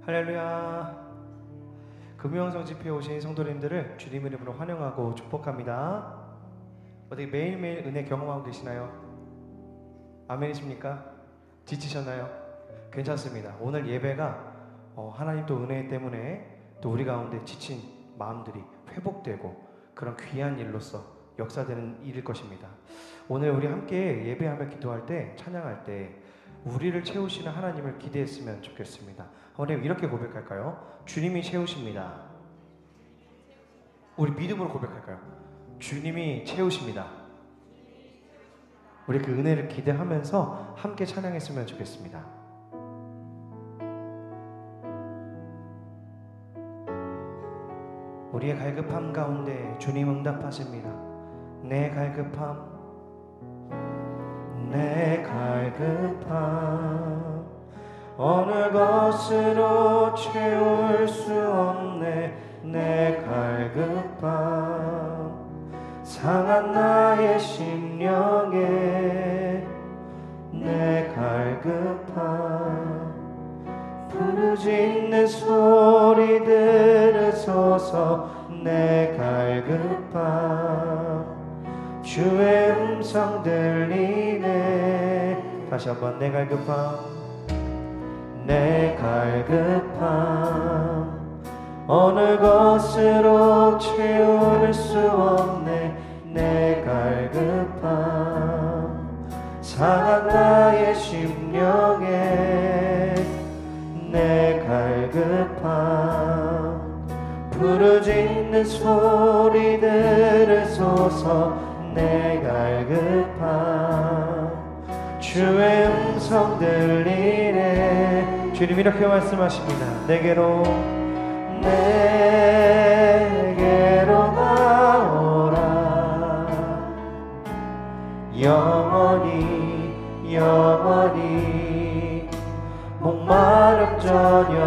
할렐루야. 금요왕성 집회에 오신 성도님들을 주님 이름으로 환영하고 축복합니다. 어떻게 매일매일 은혜 경험하고 계시나요? 아멘이십니까? 지치셨나요? 괜찮습니다. 오늘 예배가 하나님 또 은혜 때문에 또 우리 가운데 지친 마음들이 회복되고 그런 귀한 일로서 역사되는 일일 것입니다. 오늘 우리 함께 예배하며 기도할 때, 찬양할 때 우리를 채우시는 하나님을 기대했으면 좋겠습니다. 오늘 이렇게 고백할까요? 주님이 채우십니다. 우리 믿음으로 고백할까요? 주님이 채우십니다. 우리 그 은혜를 기대하면서 함께 찬양했으면 좋겠습니다. 우리의 갈급함 가운데 주님 응답하십니다. 내 갈급함, 내 갈급함 어느 것으로 채울 수 없네. 내 갈급함 상한 나의 심령에 내 갈급함 부르짖는 소리 들으소서. 내 갈급함 주의 음성 들리네. 다시 한번 내 갈급함, 내 갈급함 어느 것으로 채울 수 없네. 내 갈급함 상한 나의 심령에 내 갈급함 부르짖는 소리 들으소서. 내 갈급함 주의 음성 들리네. 주님 이렇게 말씀하십니다. 내게로 나오라. 영원히 영원히 목마름 전혀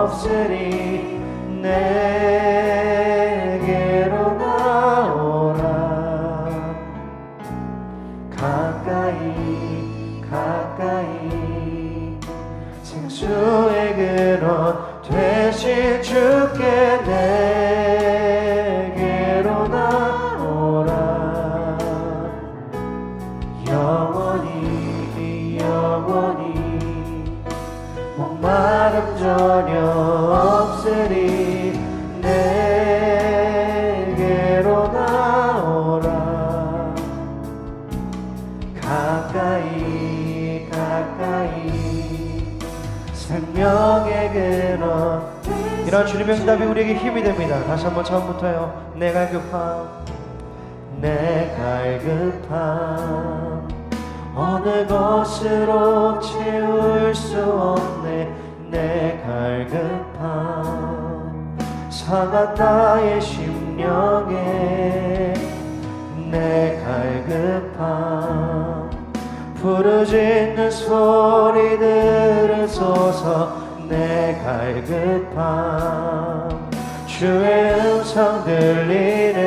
없으리. 내게로 나오라. 가까이 가까이 생수의 근원 되실 주께 내게로 나오라. 영원히 영원히 목마름 전혀 없으리. 내게로 나오라. 가까이 가까이 생명의 근원. 이런 주님의 응답이 우리에게 힘이 됩니다. 다시 한번 처음부터요. 내 갈급함, 내 갈급함 어느 것으로 채울 수 없네. 내 갈급함 상한 나의 심령에 내 갈급함 부르짖는 소리 들으소서. 내 갈급함 주의 음성 들리네.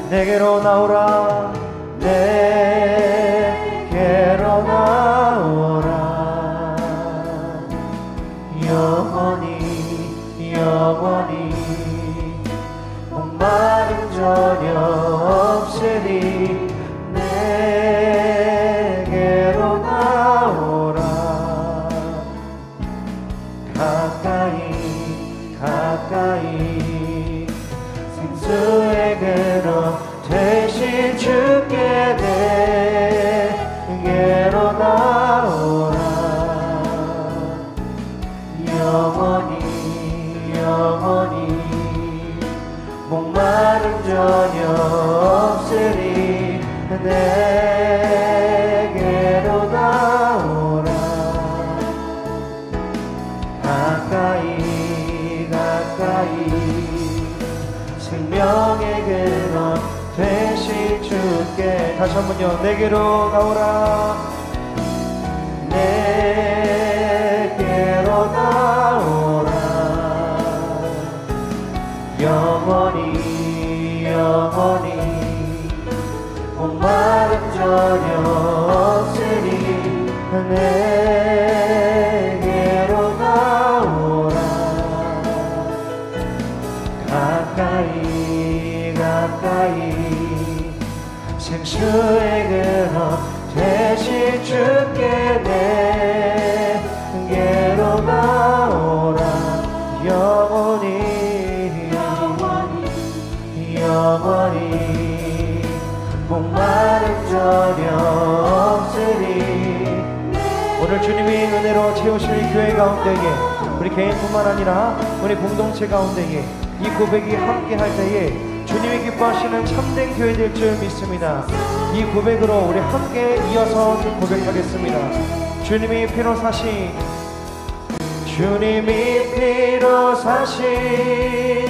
내게로 나오라. 내게로 나오라. 영원히 영원히 목마름 전혀 없으리. 내게로 나오라. 가까이 가까이 생수의 근원 되신 주께 내게로 나오라. 영원히 영원히 목마름 전혀 없으리. 내게로 나오라. 가까이 가까이 생명의 근원 되신 주께. 다시 한번요. 내게로 나오라. 내게로 나오라. 영원히 영원히 목마름 전혀 없으니 내게로 나 주의 근원 되실 주께 내게로 나오라. 영원히 목마른 저녁 없으리. 오늘 주님이 은혜로 채우실 교회 가운데에 우리 개인뿐만 아니라 우리 공동체 가운데에 이 고백이 함께 할 때에 주님이 기뻐하시는 참된 교회 될 줄 믿습니다. 이 고백으로 우리 함께 이어서 고백하겠습니다. 주님이 피로 사신, 주님이 피로 사신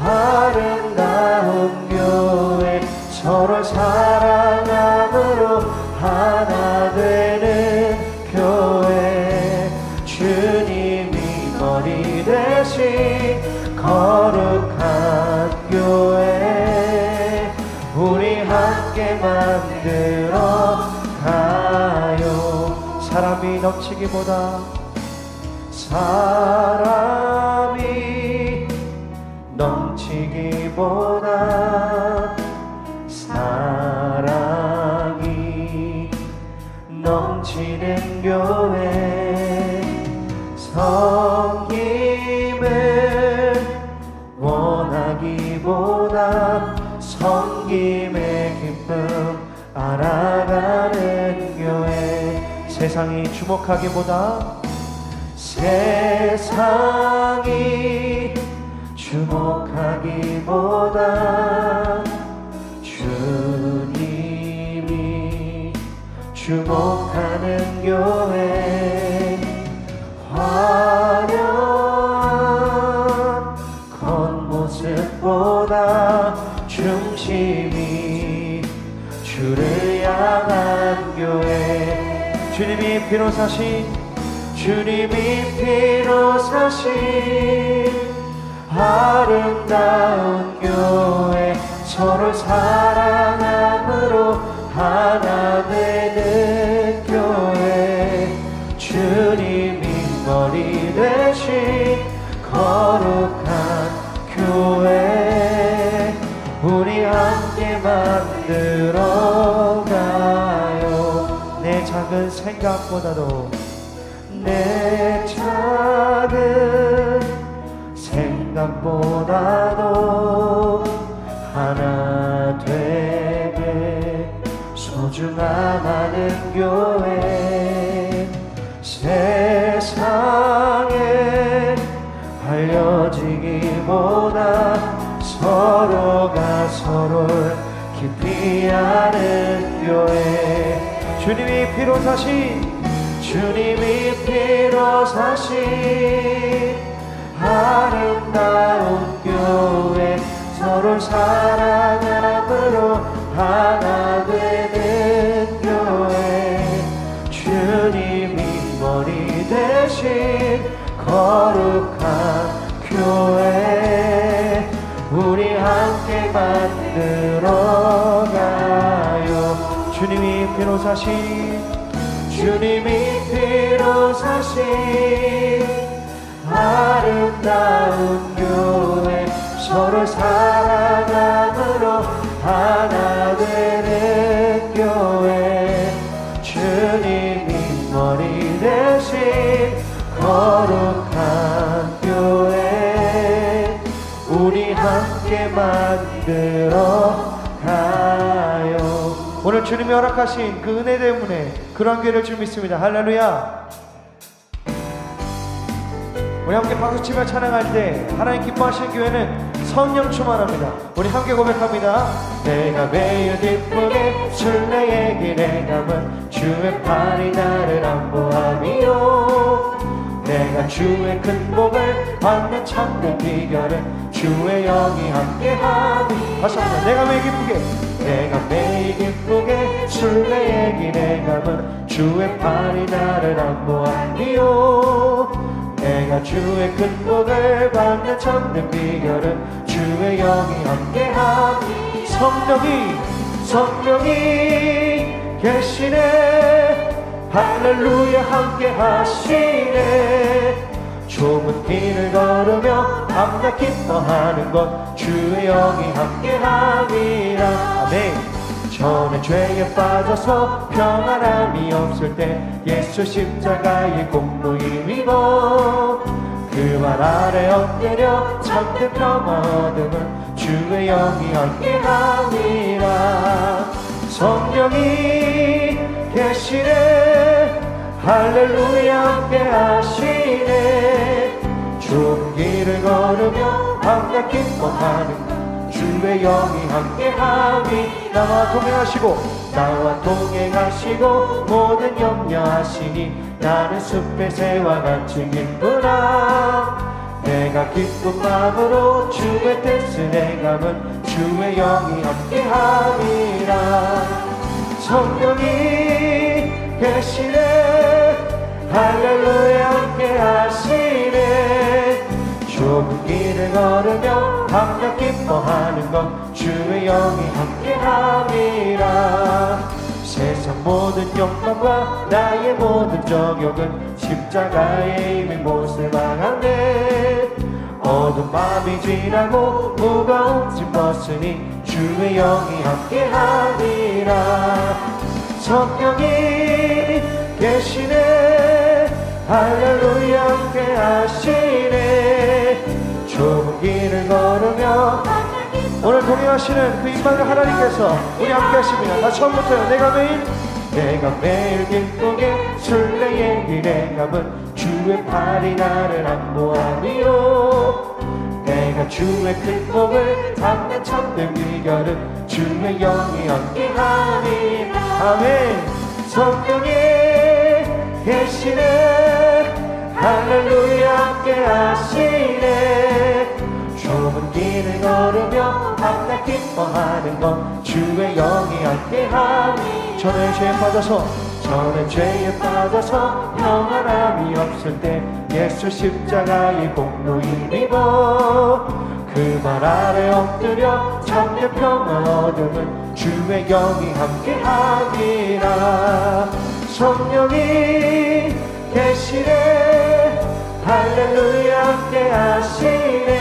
아름다운 교회, 서로 사랑함으로 하나 되는 교회, 주님이 머리 대신 거룩한 교회, 우리 함께 만들어 가요. 사람이 넘치기보다 사랑이 넘치는 교회, 섬김을 원하기보다 섬김의 기쁨 알아가는 교회, 세상이 주목하기보다 주님이 주목하는 교회, 화려한 겉모습보다 중심이 주를 향한 교회, 주님이 피로 사신 아름다운 교회, 서로 사랑함으로 하나 되는 교회, 주님이 머리 대신 거룩한 교회, 우리 함께 만들어 가요. 내 작은 생각보다도 하나 되게 소중함하는 교회, 세상에 알려지기보다 서로가 서로를 깊이 아는 교회, 주님이 피로 사신 아름다운 교회, 서로 사랑함으로 하나 되는 교회, 주님이 머리 대신 거룩한 교회, 우리 함께 만들어 가요. 주님이 피로 사신 아름다운 교회, 서로 사랑함으로 하나 되는 교회, 주님이 머리 대신 거룩한 교회, 우리 함께 만들어 가요. 오늘 주님이 허락하신 그 은혜 때문에 그런 교회를 줄 믿습니다. 할렐루야. 우리 함께 박수치며 찬양할 때 하나님 기뻐하시는 교회는 성령 충만합니다. 우리 함께 고백합니다. 내가 매일 기쁘게 순례의 길에 가면 주의 팔이 나를 안보하며, 내가 주의 큰 복을 받는 참된 비결은 주의 영이 함께하니. 다시 한번. 내가 매일 기쁘게 순례의 길에 가면 주의 팔이 나를 안보하며, 내가 주의 큰 복을 받는 참된 비결은 주의 영이 함께하니. 성령이 계시네, 할렐루야 함께하시네. 좁은 길을 걸으며 밤낮 기뻐하는 것 주의 영이 함께하니라. 아멘. 전에 죄에 빠져서 평안함이 없을 때 예수 십자가의 공로 힘입어 그 말 아래 엎드려 참된 평화 얻음은 주의 영이 함께함이라. 성령이 계시네 할렐루야 함께하시네. 좁은 길을 걸으며 밤낮 기뻐하는 주의 영이 함께함이. 나와 동행하시고 모든 염려하시니 나는 숲의 새와 같이 기쁘라. 내가 기쁜 마음으로 주의 뜻을 행함은 주의 영이 함께함이라. 성령이 계시네 할렐루야 함께하시네. 좁은 길을 걸으며 밤낮 기뻐하는 것 주의 영이 함께함이라. 세상 모든 욕망과 나의 모든 정욕은 십자가의 힘이 못을 망하네. 어두운 밤이 지나고 무거운 짐 벗으니 주의 영이 함께함이라. 성령이 계시네 할렐루야 함께하시네. 좁은 길을 걸으며 오늘 동행하시는 그 임마누엘 하나님께서 우리 함께하십니다. 다 처음부터요. 내가 매일 기쁘게 순례의 길에 가면 주의 팔이 나를 안보하리요. 내가 주의 큰 복을 담는 참된 비결은 주의 영이 함께하니. 아멘. 성령이 계시네 할렐루야 함께하시네. 좁은 길을 걸으며 밤낮 기뻐하는 것 주의 영이 함께하니. 전에 죄에 빠져서 평안함이 없을 때 예수 십자가의 공로 힘입어 그 말 아래 엎드려 참된 평화 얻음은 주의 영이 함께하니라. 성령이 계시네 할렐루야 함께하시네.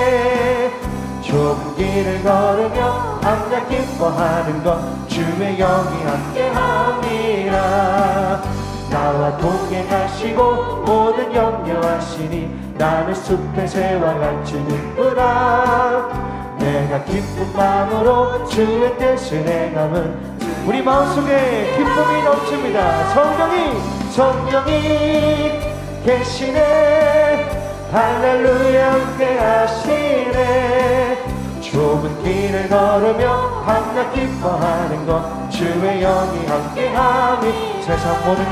좁은 길을 걸으며 밤낮 기뻐하는 것 주의 영이 함께함이라. 나와 동행하시고 모든 염려하시니 나는 숲의 새와 같이 기쁘라. 내가 기쁜 마음으로 주의 뜻을 행함은 우리 마음속에 기쁨이 넘칩니다. 성령이 계시네 할렐루야 함께하시네. 좁은 길을 걸으며 밤낮 기뻐하는 것 주의 영이 함께하니. 세상 모든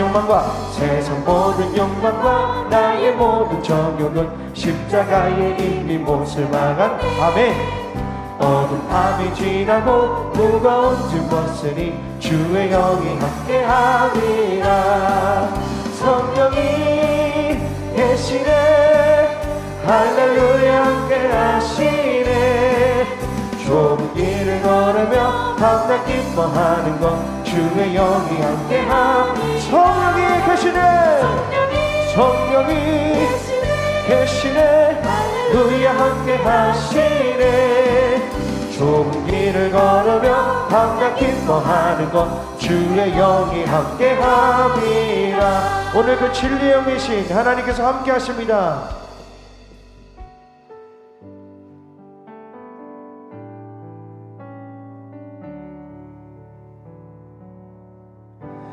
욕망과 나의 모든 정욕은 십자가의 힘이 못을 망한. 아멘. 어두운 밤이 지나고 무거운 짐 벗으니 주의 영이 함께하니라. 성령이 계시네 할렐루야 함께하시네. 좁은 길을 걸으며 밤낮 기뻐하는 것 주의 영이 함께하니. 성령이 계시네 할렐루야 함께하시네. 좁은 길을 걸으며 밤낮 기뻐하는 것 주의 영이 함께함이라. 오늘 그 진리의 영이신 하나님께서 함께하십니다.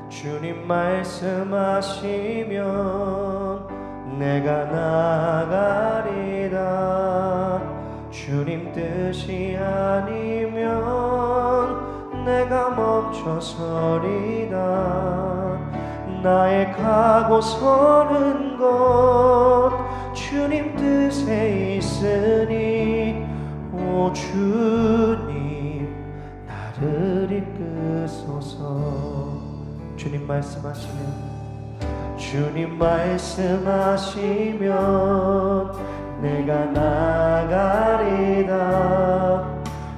주님 말씀하시면 내가 나가리다. 주님 뜻이 아니면 내가 멈춰서리다. 나의 가고 서는 곳 주님 뜻에 있으니 오 주님 나를 이끄소서. 주님 말씀하시면 내가 나가리다.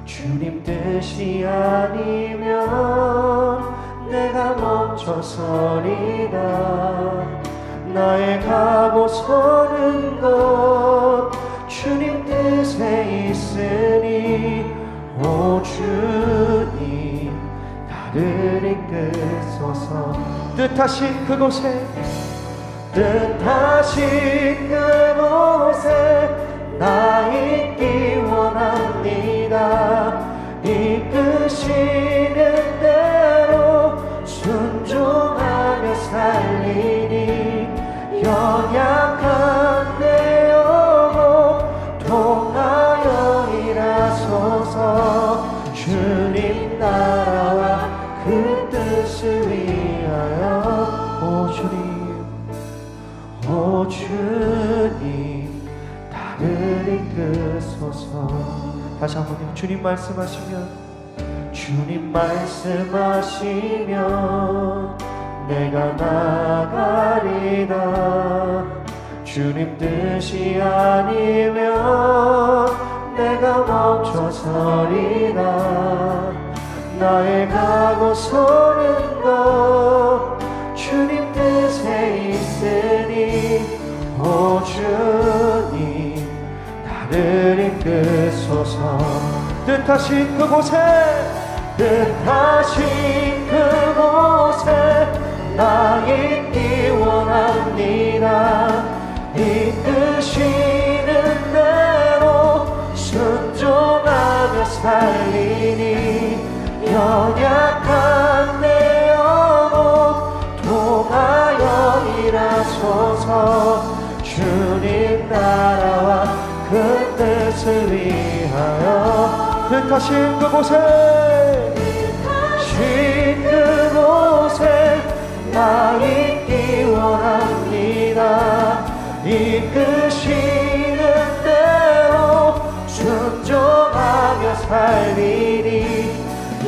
주님 뜻이 아니면 내가 멈춰서리다. 나의 가고 서는 곳 주님 뜻에 있으니 오 주님 나를 이끄소서. 뜻하신 그곳에 나 있기 원합니다. 이끄시는 대로 순종하며 살리니 연약한 내 영혼 통하여 일하소서. 주님 나라와 그 뜻을 위하여 오 주님 나를 이끄소서. 다시 한번요. 주님 말씀하시면 내가 나가리다. 주님 뜻이 아니면 내가 멈춰서리다. 나의 가고 서는 것 주님 뜻에 있으니 오 주님 나를 이끄소서. 뜻하신 그곳에 나 있기 원합니다. 이끄시는 대로 순종하며 살리니 연약한 내 영혼 통하여 일하소서. 주님 나라와 그 뜻을 위하여 뜻하신 그곳에 나 있기 원합니다. 이끄시는 대로 순종하며 살리니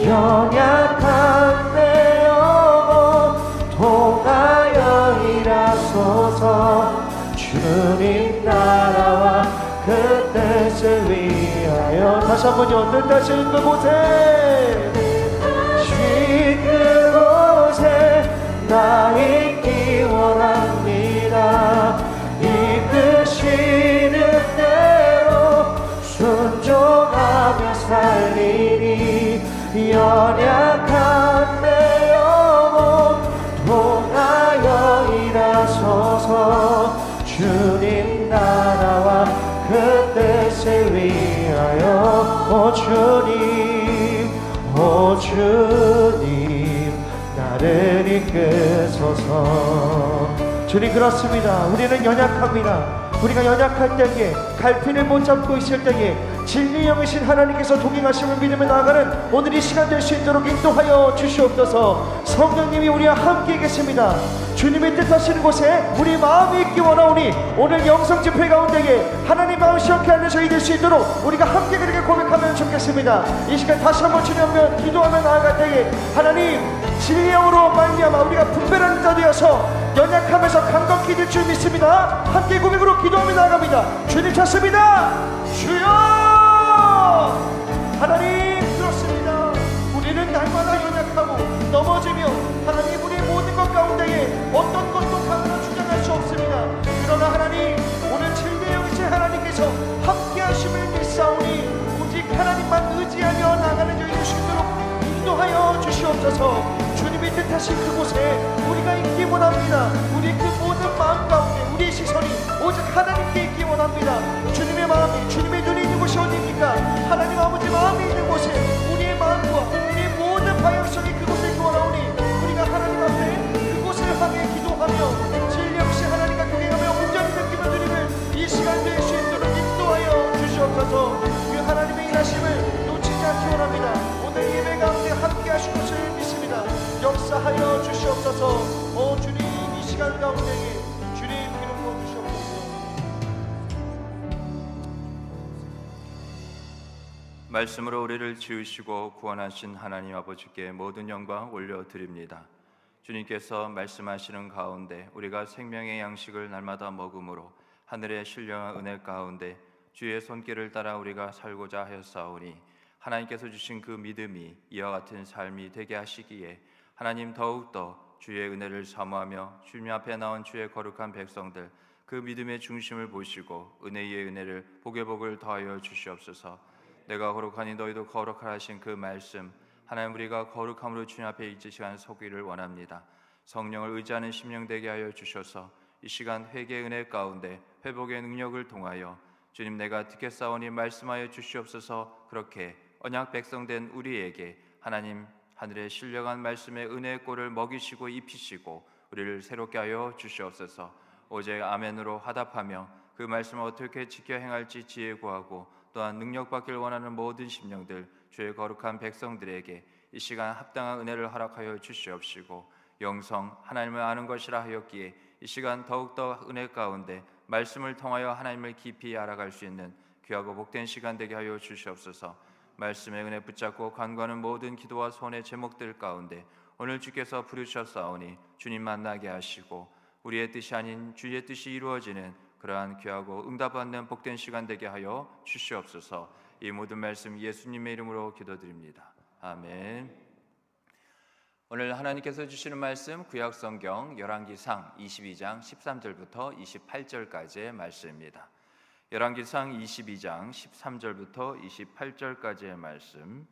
연약한 내 영혼 통하여 일하소서. 주님 나라와 그 뜻을 위하여 다시 한번요. 뜻하신 그곳에 나 있기 원합니다. 이끄시는 대로 순종하며 살리니 연약한 내 영혼 통하여 일하소서. 주님 나라와 그 뜻을 위하여 오 주님 나를 이끄소서. 주님 그렇습니다. 우리는 연약합니다. 우리가 연약할 때에 갈피를 못 잡고 있을 때에 진리 영이신 하나님께서 동행하심을 믿으며 나아가는 오늘 이 시간 될 수 있도록 인도하여 주시옵소서. 성령님이 우리와 함께 계십니다. 주님의 뜻하시는 곳에 우리 마음이 있기 원하오니 오늘 영성 집회 가운데에 하나님 마음 시원케 하는 저희 될 수 있도록 우리가 함께 그렇게 고백하면 좋겠습니다. 이 시간 다시 한번 주님 앞에 기도하며 나아갈 때에 하나님 진리 영으로 말미암아 우리가 분별하는 자 되어서 연약함에서 강건케 될 줄 믿습니다. 함께 고백으로 기도하며 나아갑니다. 주님 찾습니다. 주여 하나님 그렇습니다. 우리는 날마다 연약하고 넘어지며 하나님 우리의 모든 것 가운데에 어떤 것도 강하나 주장할 수 없습니다. 그러나 하나님 오늘 진리 영이신 하나님께서 함께 하심을 믿사오니 오직 하나님만 의지하며 나가는 저희 될 수 있도록 인도하여 주시옵소서. 주님이 뜻하신 그곳에 우리가 있기 원합니다. 우리 그 모든 마음 가운데 우리의 시선이 오직 하나님께 있기 원합니다. 주님의 마음이 주님의 눈이 있는 곳이 어디입니까? 하나님 아버지 마음이 있는 곳에 우리의 마음과 우리의 모든 방향성이 그곳에 있기 원하오니 우리가 하나님 앞에 그곳을 향해 기도하며 진리 없이 하나님과 동행하며 온전히 느끼며 주님을 이 시간 될 수 있도록 인도하여 주시옵소서. 그 하나님의 일하심을 놓치지 않기 원합니다. 오늘 예배 가운데 함께 하실 것을 믿습니다. 역사하여 주시옵소서. 오 주님 이 시간 가운데에 주님 기름 부어 주시옵소서. 말씀으로 우리를 지으시고 구원하신 하나님 아버지께 모든 영광 올려드립니다. 주님께서 말씀하시는 가운데 우리가 생명의 양식을 날마다 먹음으로 하늘의 신령한 은혜 가운데 주의 손길을 따라 우리가 살고자 하였사오니 하나님께서 주신 그 믿음이 이와 같은 삶이 되게 하시기에 하나님 더욱더 주의 은혜를 사모하며 주님 앞에 나온 주의 거룩한 백성들 그 믿음의 중심을 보시고 은혜 위에 은혜를 복에 복을 더하여 주시옵소서. 내가 거룩하니 너희도 거룩하라 하신 그 말씀 하나님, 우리가 거룩함으로 주님 앞에 있을 시간 서기를 원합니다. 성령을 의지하는 심령 되게 하여 주셔서 이 시간 회개의 은혜 가운데 회복의 능력을 통하여 주님, 내가 듣겠사오니 말씀하여 주시옵소서. 그렇게 언약 백성된 우리에게 하나님 하늘의 신령한 말씀의 은혜의 꼴을 먹이시고 입히시고 우리를 새롭게 하여 주시옵소서. 오직 아멘으로 화답하며 그 말씀을 어떻게 지켜 행할지 지혜 구하고 또한 능력받길 원하는 모든 심령들, 주의 거룩한 백성들에게 이 시간 합당한 은혜를 허락하여 주시옵시고, 영성 하나님을 아는 것이라 하였기에 이 시간 더욱더 은혜 가운데 말씀을 통하여 하나님을 깊이 알아갈 수 있는 귀하고 복된 시간 되게 하여 주시옵소서. 말씀의 은혜 붙잡고 간구하는 모든 기도와 소원의 제목들 가운데 오늘 주께서 부르셨사오니 주님 만나게 하시고 우리의 뜻이 아닌 주의 뜻이 이루어지는 그러한 귀하고 응답받는 복된 시간 되게 하여 주시옵소서. 이 모든 말씀 예수님의 이름으로 기도드립니다. 아멘. 오늘 하나님께서 주시는 말씀 구약성경 열왕기상 22장 13절부터 28절까지의 말씀입니다. 열왕기상 22장 13절부터 28절까지의 말씀,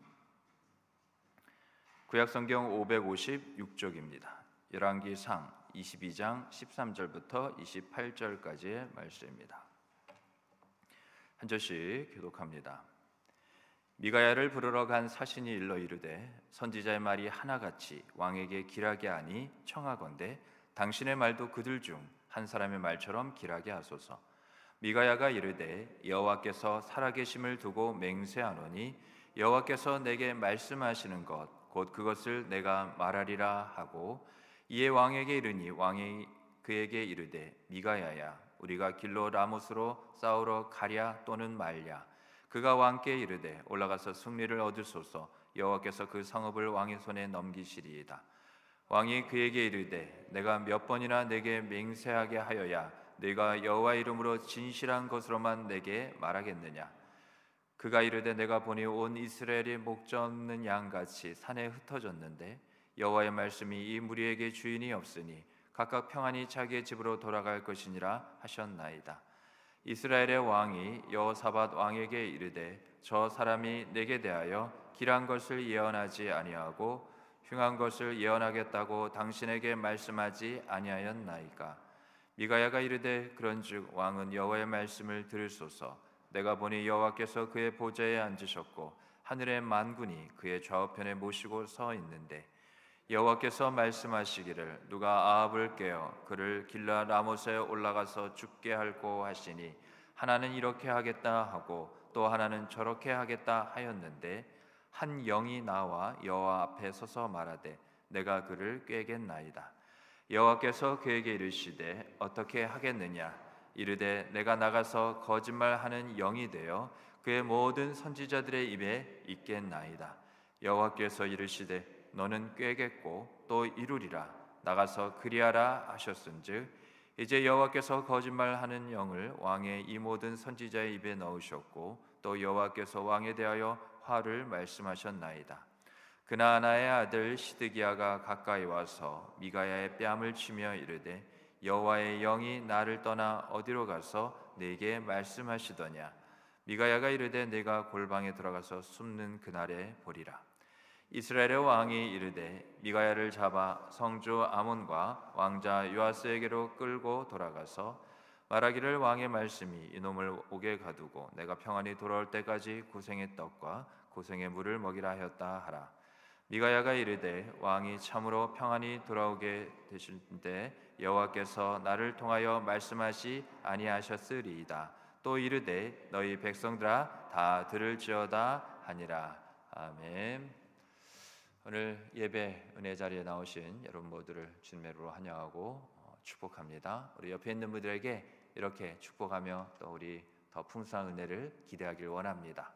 구약성경 556쪽입니다. 열왕기상 22장 13절부터 28절까지의 말씀입니다. 한 절씩 교독합니다. 미가야를 부르러 간 사신이 일러 이르되 선지자의 말이 하나같이 왕에게 길하게 하니 청하건대 당신의 말도 그들 중 한 사람의 말처럼 길하게 하소서. 미가야가 이르되 여호와께서 살아계심을 두고 맹세하노니 여호와께서 내게 말씀하시는 것 곧 그것을 내가 말하리라 하고, 이에 왕에게 이르니 왕이 그에게 이르되 미가야야, 우리가 길로 라못으로 싸우러 가랴 또는 말랴. 그가 왕께 이르되 올라가서 승리를 얻으소서. 여호와께서 그 성읍을 왕의 손에 넘기시리이다. 왕이 그에게 이르되 내가 몇 번이나 내게 맹세하게 하여야 네가 여호와 이름으로 진실한 것으로만 내게 말하겠느냐. 그가 이르되 내가 보니 온 이스라엘이 목자 없는 양같이 산에 흩어졌는데 여호와의 말씀이 이 무리에게 주인이 없으니 각각 평안히 자기의 집으로 돌아갈 것이니라 하셨나이다. 이스라엘의 왕이 여호사밧 왕에게 이르되 저 사람이 내게 대하여 길한 것을 예언하지 아니하고 흉한 것을 예언하겠다고 당신에게 말씀하지 아니하였나이까. 미가야가 이르되 그런즉 왕은 여호와의 말씀을 들으소서. 내가 보니 여호와께서 그의 보좌에 앉으셨고 하늘의 만군이 그의 좌우편에 모시고 서 있는데 여호와께서 말씀하시기를 누가 아합을 깨어 그를 길라 라못에 올라가서 죽게 할고 하시니 하나는 이렇게 하겠다 하고 또 하나는 저렇게 하겠다 하였는데 한 영이 나와 여호와 앞에 서서 말하되 내가 그를 꾀겠나이다. 여호와께서 그에게 이르시되 어떻게 하겠느냐. 이르되 내가 나가서 거짓말하는 영이 되어 그의 모든 선지자들의 입에 있겠나이다. 여호와께서 이르시되 너는 꾀겠고 또 이루리라. 나가서 그리하라 하셨은즉 이제 여호와께서 거짓말하는 영을 왕의 이 모든 선지자의 입에 넣으셨고 또 여호와께서 왕에 대하여 화를 말씀하셨나이다. 그나아나의 아들 시드기야가 가까이 와서 미가야의 뺨을 치며 이르되 여호와의 영이 나를 떠나 어디로 가서 내게 말씀하시더냐. 미가야가 이르되 내가 골방에 들어가서 숨는 그날에 보리라. 이스라엘의 왕이 이르되 미가야를 잡아 성주 아몬과 왕자 요아스에게로 끌고 돌아가서 말하기를 왕의 말씀이 이놈을 옥에 가두고 내가 평안히 돌아올 때까지 고생의 떡과 고생의 물을 먹이라 하였다 하라. 미가야가 이르되 왕이 참으로 평안히 돌아오게 되실 때 여호와께서 나를 통하여 말씀하시 아니하셨으리이다. 또 이르되 너희 백성들아 다 들을지어다 하니라. 아멘. 오늘 예배 은혜 자리에 나오신 여러분 모두를 주님의 이름으로 환영하고 축복합니다. 우리 옆에 있는 분들에게 이렇게 축복하며 또 우리 더 풍성한 은혜를 기대하길 원합니다.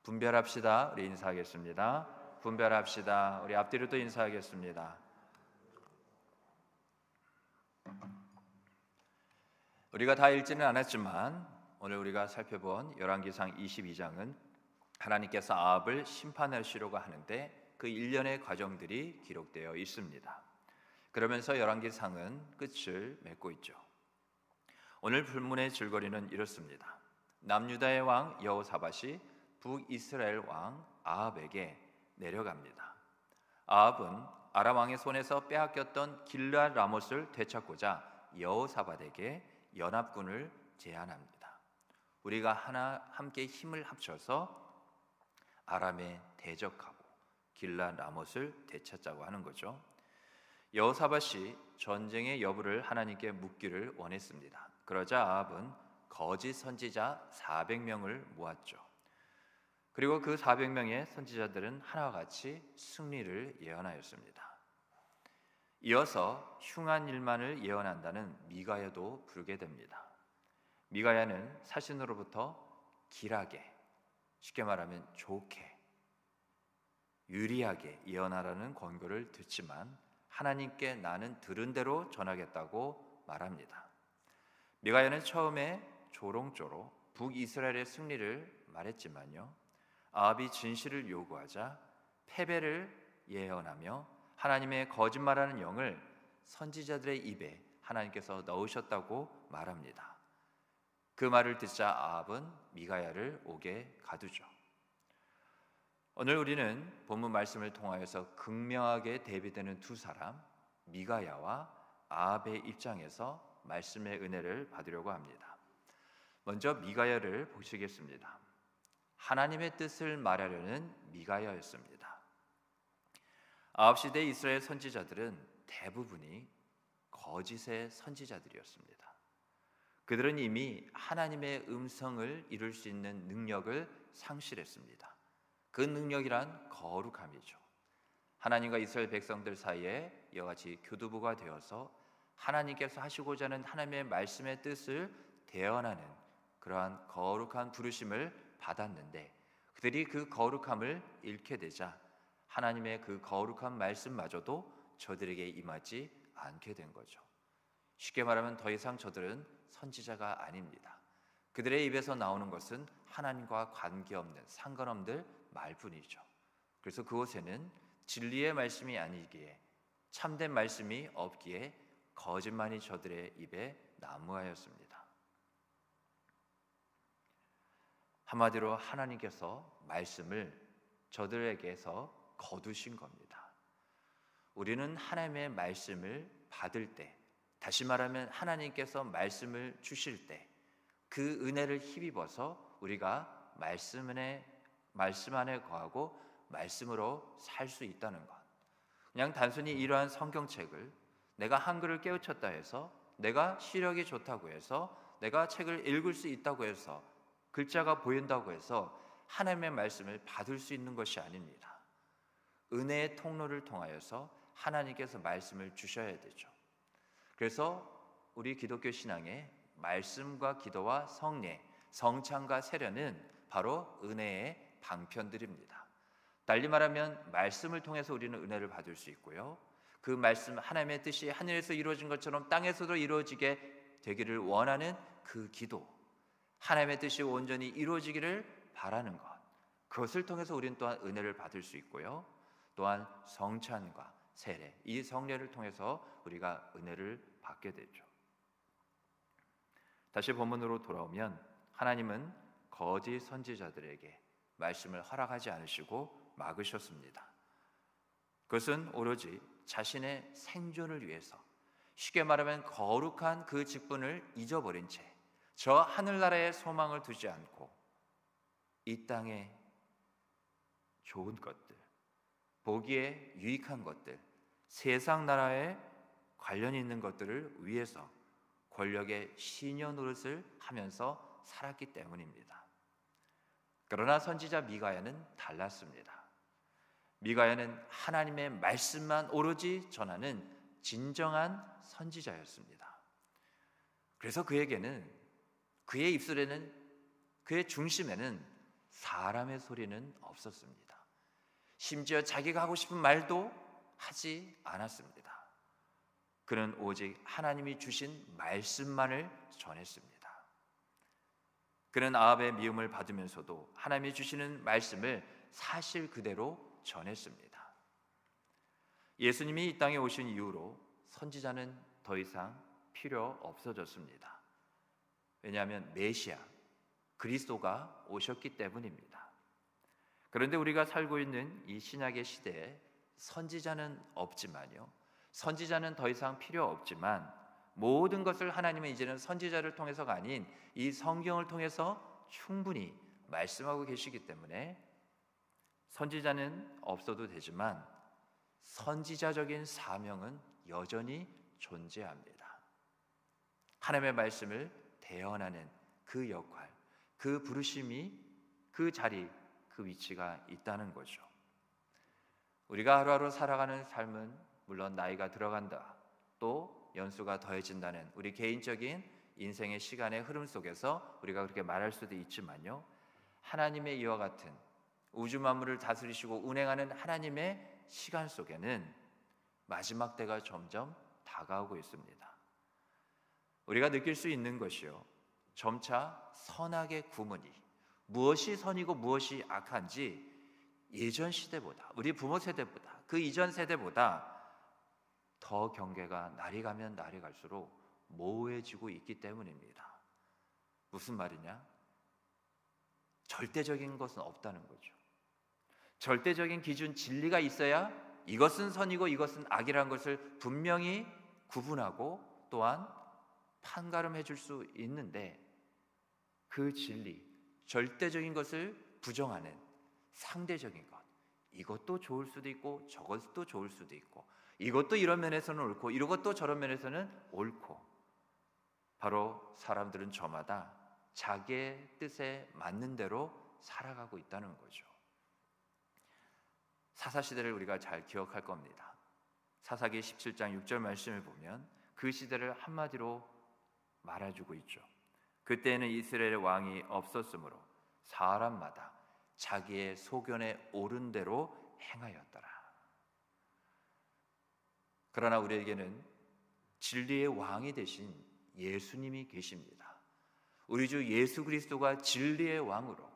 분별합시다. 우리 인사하겠습니다. 분별합시다. 우리 앞뒤로 또 인사하겠습니다. 우리가 다 읽지는 않았지만 오늘 우리가 살펴본 열왕기상 22장은 하나님께서 아합을 심판하시려고 하는데 그 일련의 과정들이 기록되어 있습니다. 그러면서 열왕기상은 끝을 맺고 있죠. 오늘 본문의 줄거리는 이렇습니다. 남유다의 왕 여호사밧이 북이스라엘 왕 아합에게 내려갑니다. 아합은 아람 왕의 손에서 빼앗겼던 길르앗 라못을 되찾고자 여호사밧에게 연합군을 제안합니다. 우리가 함께 힘을 합쳐서 아람에 대적하고 길르앗 라못을 되찾자고 하는 거죠. 여호사밧이 전쟁의 여부를 하나님께 묻기를 원했습니다. 그러자 아합은 거짓 선지자 400명을 모았죠. 그리고 그 400명의 선지자들은 하나와 같이 승리를 예언하였습니다. 이어서 흉한 일만을 예언한다는 미가야도 부르게 됩니다. 미가야는 사신으로부터 길하게, 쉽게 말하면 좋게, 유리하게 예언하라는 권고를 듣지만 하나님께 나는 들은 대로 전하겠다고 말합니다. 미가야는 처음에 조롱조로 북이스라엘의 승리를 말했지만요, 아합이 진실을 요구하자 패배를 예언하며 하나님의 거짓말하는 영을 선지자들의 입에 하나님께서 넣으셨다고 말합니다. 그 말을 듣자 아합은 미가야를 옥에 가두죠. 오늘 우리는 본문 말씀을 통하여서 극명하게 대비되는 두 사람, 미가야와 아합의 입장에서 말씀의 은혜를 받으려고 합니다. 먼저 미가야를 보시겠습니다. 하나님의 뜻을 말하려는 미가야였습니다. 아합 시대 이스라엘 선지자들은 대부분이 거짓의 선지자들이었습니다. 그들은 이미 하나님의 음성을 이룰 수 있는 능력을 상실했습니다. 그 능력이란 거룩함이죠. 하나님과 이스라엘 백성들 사이에 이와 같이 교두보가 되어서 하나님께서 하시고자 하는 하나님의 말씀의 뜻을 대언하는 그러한 거룩한 부르심을 받았는데, 그들이 그 거룩함을 잃게 되자 하나님의 그 거룩한 말씀마저도 저들에게 임하지 않게 된 거죠. 쉽게 말하면 더 이상 저들은 선지자가 아닙니다. 그들의 입에서 나오는 것은 하나님과 관계없는, 상관없는 말뿐이죠. 그래서 그곳에는 진리의 말씀이 아니기에, 참된 말씀이 없기에 거짓말이 저들의 입에 난무하였습니다. 한마디로 하나님께서 말씀을 저들에게서 거두신 겁니다. 우리는 하나님의 말씀을 받을 때, 다시 말하면 하나님께서 말씀을 주실 때 그 은혜를 힘입어서 우리가 말씀 안에 거하고 말씀으로 살 수 있다는 것. 그냥 단순히 이러한 성경책을 내가 한글을 깨우쳤다 해서, 내가 시력이 좋다고 해서, 내가 책을 읽을 수 있다고 해서, 글자가 보인다고 해서 하나님의 말씀을 받을 수 있는 것이 아닙니다. 은혜의 통로를 통하여서 하나님께서 말씀을 주셔야 되죠. 그래서 우리 기독교 신앙의 말씀과 기도와 성례, 성찬과 세례는 바로 은혜의 방편들입니다. 달리 말하면 말씀을 통해서 우리는 은혜를 받을 수 있고요, 그 말씀, 하나님의 뜻이 하늘에서 이루어진 것처럼 땅에서도 이루어지게 되기를 원하는 그 기도, 하나님의 뜻이 온전히 이루어지기를 바라는 것, 그것을 통해서 우리는 또한 은혜를 받을 수 있고요, 또한 성찬과 세례, 이 성례를 통해서 우리가 은혜를 받게 되죠. 다시 본문으로 돌아오면 하나님은 거짓 선지자들에게 말씀을 허락하지 않으시고 막으셨습니다. 그것은 오로지 자신의 생존을 위해서, 쉽게 말하면 거룩한 그 직분을 잊어버린 채 저 하늘나라에 소망을 두지 않고 이 땅에 좋은 것들, 보기에 유익한 것들, 세상 나라에 관련 있는 것들을 위해서 권력의 시녀 노릇을 하면서 살았기 때문입니다. 그러나 선지자 미가야는 달랐습니다. 미가야는 하나님의 말씀만 오로지 전하는 진정한 선지자였습니다. 그래서 그에게는, 그의 입술에는, 그의 중심에는 사람의 소리는 없었습니다. 심지어 자기가 하고 싶은 말도 하지 않았습니다. 그는 오직 하나님이 주신 말씀만을 전했습니다. 그는 아합의 미움을 받으면서도 하나님이 주시는 말씀을 사실 그대로 전했습니다. 예수님이 이 땅에 오신 이후로 선지자는 더 이상 필요 없어졌습니다. 왜냐하면 메시아, 그리스도가 오셨기 때문입니다. 그런데 우리가 살고 있는 이 신약의 시대에 선지자는 없지만요, 선지자는 더 이상 필요 없지만 모든 것을 하나님은 이제는 선지자를 통해서가 아닌 이 성경을 통해서 충분히 말씀하고 계시기 때문에 선지자는 없어도 되지만 선지자적인 사명은 여전히 존재합니다. 하나님의 말씀을 대언하는 그 역할, 그 부르심이, 그 자리, 그 위치가 있다는 거죠. 우리가 하루하루 살아가는 삶은 물론 나이가 들어간다, 또 연수가 더해진다는 우리 개인적인 인생의 시간의 흐름 속에서 우리가 그렇게 말할 수도 있지만요, 하나님의 이와 같은 우주 만물을 다스리시고 운행하는 하나님의 시간 속에는 마지막 때가 점점 다가오고 있습니다. 우리가 느낄 수 있는 것이요, 점차 선악의 구분이, 무엇이 선이고 무엇이 악한지 예전 시대보다, 우리 부모 세대보다, 그 이전 세대보다 더 경계가 날이 가면 날이 갈수록 모호해지고 있기 때문입니다. 무슨 말이냐? 절대적인 것은 없다는 거죠. 절대적인 기준, 진리가 있어야 이것은 선이고 이것은 악이라는 것을 분명히 구분하고 또한 판가름해 줄 수 있는데, 그 진리, 절대적인 것을 부정하는 상대적인 것, 이것도 좋을 수도 있고 저것도 좋을 수도 있고, 이것도 이런 면에서는 옳고 이것도 저런 면에서는 옳고, 바로 사람들은 저마다 자기의 뜻에 맞는 대로 살아가고 있다는 거죠. 사사시대를 우리가 잘 기억할 겁니다. 사사기 17장 6절 말씀을 보면 그 시대를 한마디로 말해주고 있죠. 그때는 이스라엘의 왕이 없었으므로 사람마다 자기의 소견에 옳은 대로 행하였더라. 그러나 우리에게는 진리의 왕이 되신 예수님이 계십니다. 우리 주 예수 그리스도가 진리의 왕으로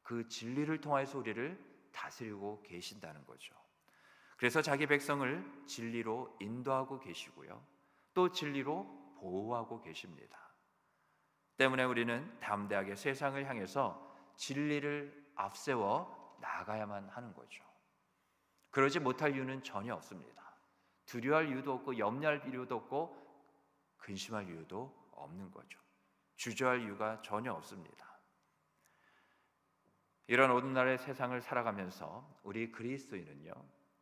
그 진리를 통해서 우리를 다스리고 계신다는 거죠. 그래서 자기 백성을 진리로 인도하고 계시고요, 또 진리로 보호하고 계십니다. 때문에 우리는 담대하게 세상을 향해서 진리를 앞세워 나가야만 하는 거죠. 그러지 못할 이유는 전혀 없습니다. 두려워할 이유도 없고 염려할 이유도 없고 근심할 이유도 없는 거죠. 주저할 이유가 전혀 없습니다. 이런 오늘날의 세상을 살아가면서 우리 그리스도인은요,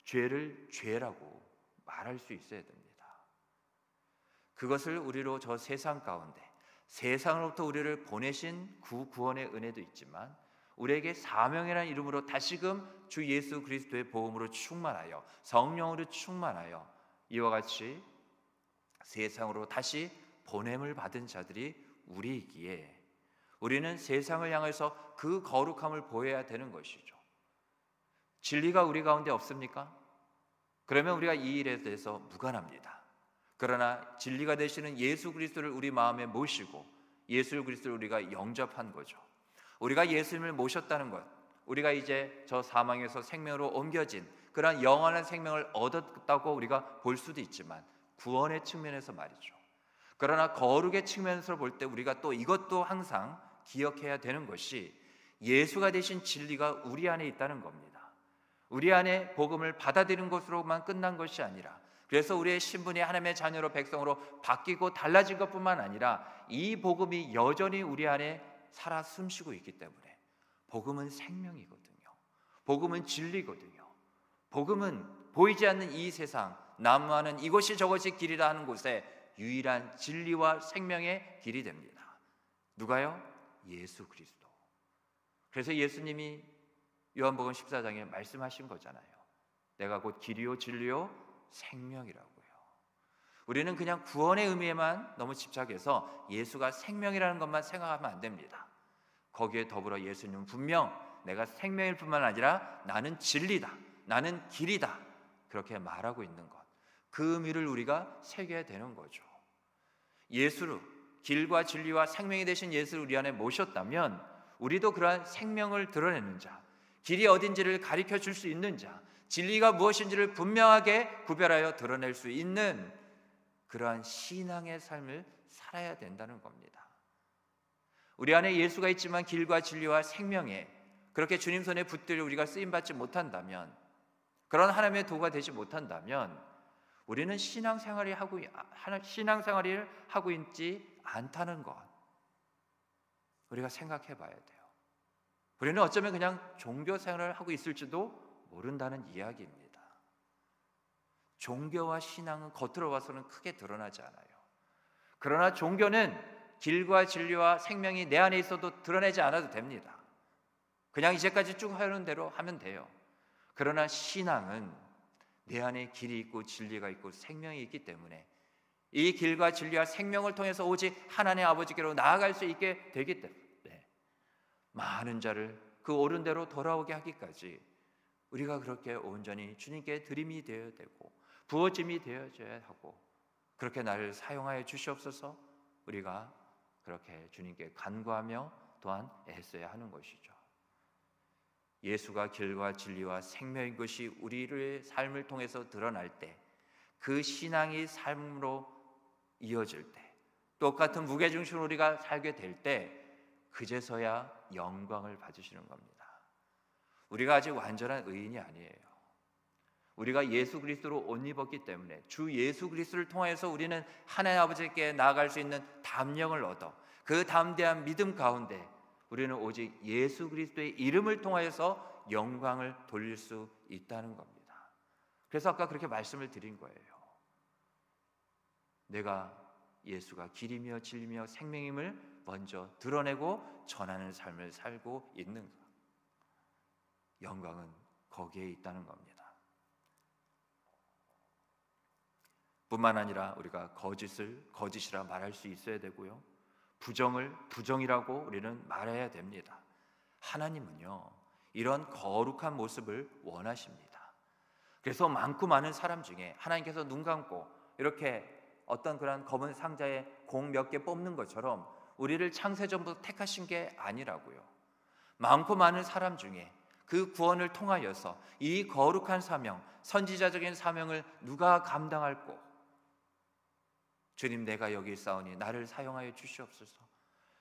죄를 죄라고 말할 수 있어야 됩니다. 그것을 우리로 저 세상 가운데, 세상으로부터 우리를 보내신 구원의 은혜도 있지만 우리에게 사명이라는 이름으로 다시금 주 예수 그리스도의 복음으로 충만하여, 성령으로 충만하여 이와 같이 세상으로 다시 보냄을 받은 자들이 우리이기에 우리는 세상을 향해서 그 거룩함을 보여야 되는 것이죠. 진리가 우리 가운데 없습니까? 그러면 우리가 이 일에 대해서 무관합니다. 그러나 진리가 되시는 예수 그리스도를 우리 마음에 모시고 예수 그리스도를 우리가 영접한 거죠. 우리가 예수님을 모셨다는 것, 우리가 이제 저 사망에서 생명으로 옮겨진 그런 영원한 생명을 얻었다고 우리가 볼 수도 있지만, 구원의 측면에서 말이죠. 그러나 거룩의 측면에서 볼 때 우리가 또 이것도 항상 기억해야 되는 것이 예수가 되신 진리가 우리 안에 있다는 겁니다. 우리 안에 복음을 받아들이는 것으로만 끝난 것이 아니라, 그래서 우리의 신분이 하나님의 자녀로 백성으로 바뀌고 달라진 것뿐만 아니라 이 복음이 여전히 우리 안에 살아 숨쉬고 있기 때문에 복음은 생명이거든요. 복음은 진리거든요. 복음은 보이지 않는 이 세상, 난무하는 이것이 저것이 길이라 하는 곳에 유일한 진리와 생명의 길이 됩니다. 누가요? 예수 그리스도. 그래서 예수님이 요한복음 14장에 말씀하신 거잖아요. 내가 곧 길이요 진리요 생명이라고요. 우리는 그냥 구원의 의미에만 너무 집착해서 예수가 생명이라는 것만 생각하면 안 됩니다. 거기에 더불어 예수님은 분명 내가 생명일 뿐만 아니라 나는 진리다, 나는 길이다, 그렇게 말하고 있는 것, 그 의미를 우리가 새겨야 되는 거죠. 예수로 길과 진리와 생명이 되신 예수를 우리 안에 모셨다면 우리도 그러한 생명을 드러내는 자, 길이 어딘지를 가르쳐 줄 수 있는 자, 진리가 무엇인지를 분명하게 구별하여 드러낼 수 있는 그러한 신앙의 삶을 살아야 된다는 겁니다. 우리 안에 예수가 있지만 길과 진리와 생명에 그렇게 주님 손에 붙들려 우리가 쓰임받지 못한다면 그런 하나님의 도구가 되지 못한다면 우리는 신앙생활을 하고 있지 않다는 것, 우리가 생각해 봐야 돼요. 우리는 어쩌면 그냥 종교 생활을 하고 있을지도 모른다는 이야기입니다. 종교와 신앙은 겉으로 봐서는 크게 드러나지 않아요. 그러나 종교는 길과 진리와 생명이 내 안에 있어도 드러내지 않아도 됩니다. 그냥 이제까지 쭉 하는 대로 하면 돼요. 그러나 신앙은 내 안에 길이 있고 진리가 있고 생명이 있기 때문에 이 길과 진리와 생명을 통해서 오직 하나님 아버지께로 나아갈 수 있게 되기 때문에 많은 자를 그 옳은 대로 돌아오게 하기까지 우리가 그렇게 온전히 주님께 드림이 되어야 되고 부어짐이 되어져야 하고, 그렇게 나를 사용하여 주시옵소서. 우리가 그렇게 주님께 간구하며 또한 애써야 하는 것이죠. 예수가 길과 진리와 생명인 것이 우리의 삶을 통해서 드러날 때, 그 신앙이 삶으로 이어질 때, 똑같은 무게중심으로 우리가 살게 될 때, 그제서야 영광을 받으시는 겁니다. 우리가 아직 완전한 의인이 아니에요. 우리가 예수 그리스도로 옷 입었기 때문에 주 예수 그리스도를 통해서 우리는 하나님 아버지께 나아갈 수 있는 담력을 얻어 그 담대한 믿음 가운데 우리는 오직 예수 그리스도의 이름을 통하여서 영광을 돌릴 수 있다는 겁니다. 그래서 아까 그렇게 말씀을 드린 거예요. 내가 예수가 길이며 진리며 생명임을 먼저 드러내고 전하는 삶을 살고 있는가? 영광은 거기에 있다는 겁니다. 뿐만 아니라 우리가 거짓을 거짓이라 말할 수 있어야 되고요, 부정을 부정이라고 우리는 말해야 됩니다. 하나님은요, 이런 거룩한 모습을 원하십니다. 그래서 많고 많은 사람 중에 하나님께서 눈 감고 이렇게 어떤 그런 검은 상자에 공 몇 개 뽑는 것처럼 우리를 창세전부터 택하신 게 아니라고요. 많고 많은 사람 중에 그 구원을 통하여서 이 거룩한 사명, 선지자적인 사명을 누가 감당할꼬? 주님, 내가 여기 있사오니 나를 사용하여 주시옵소서.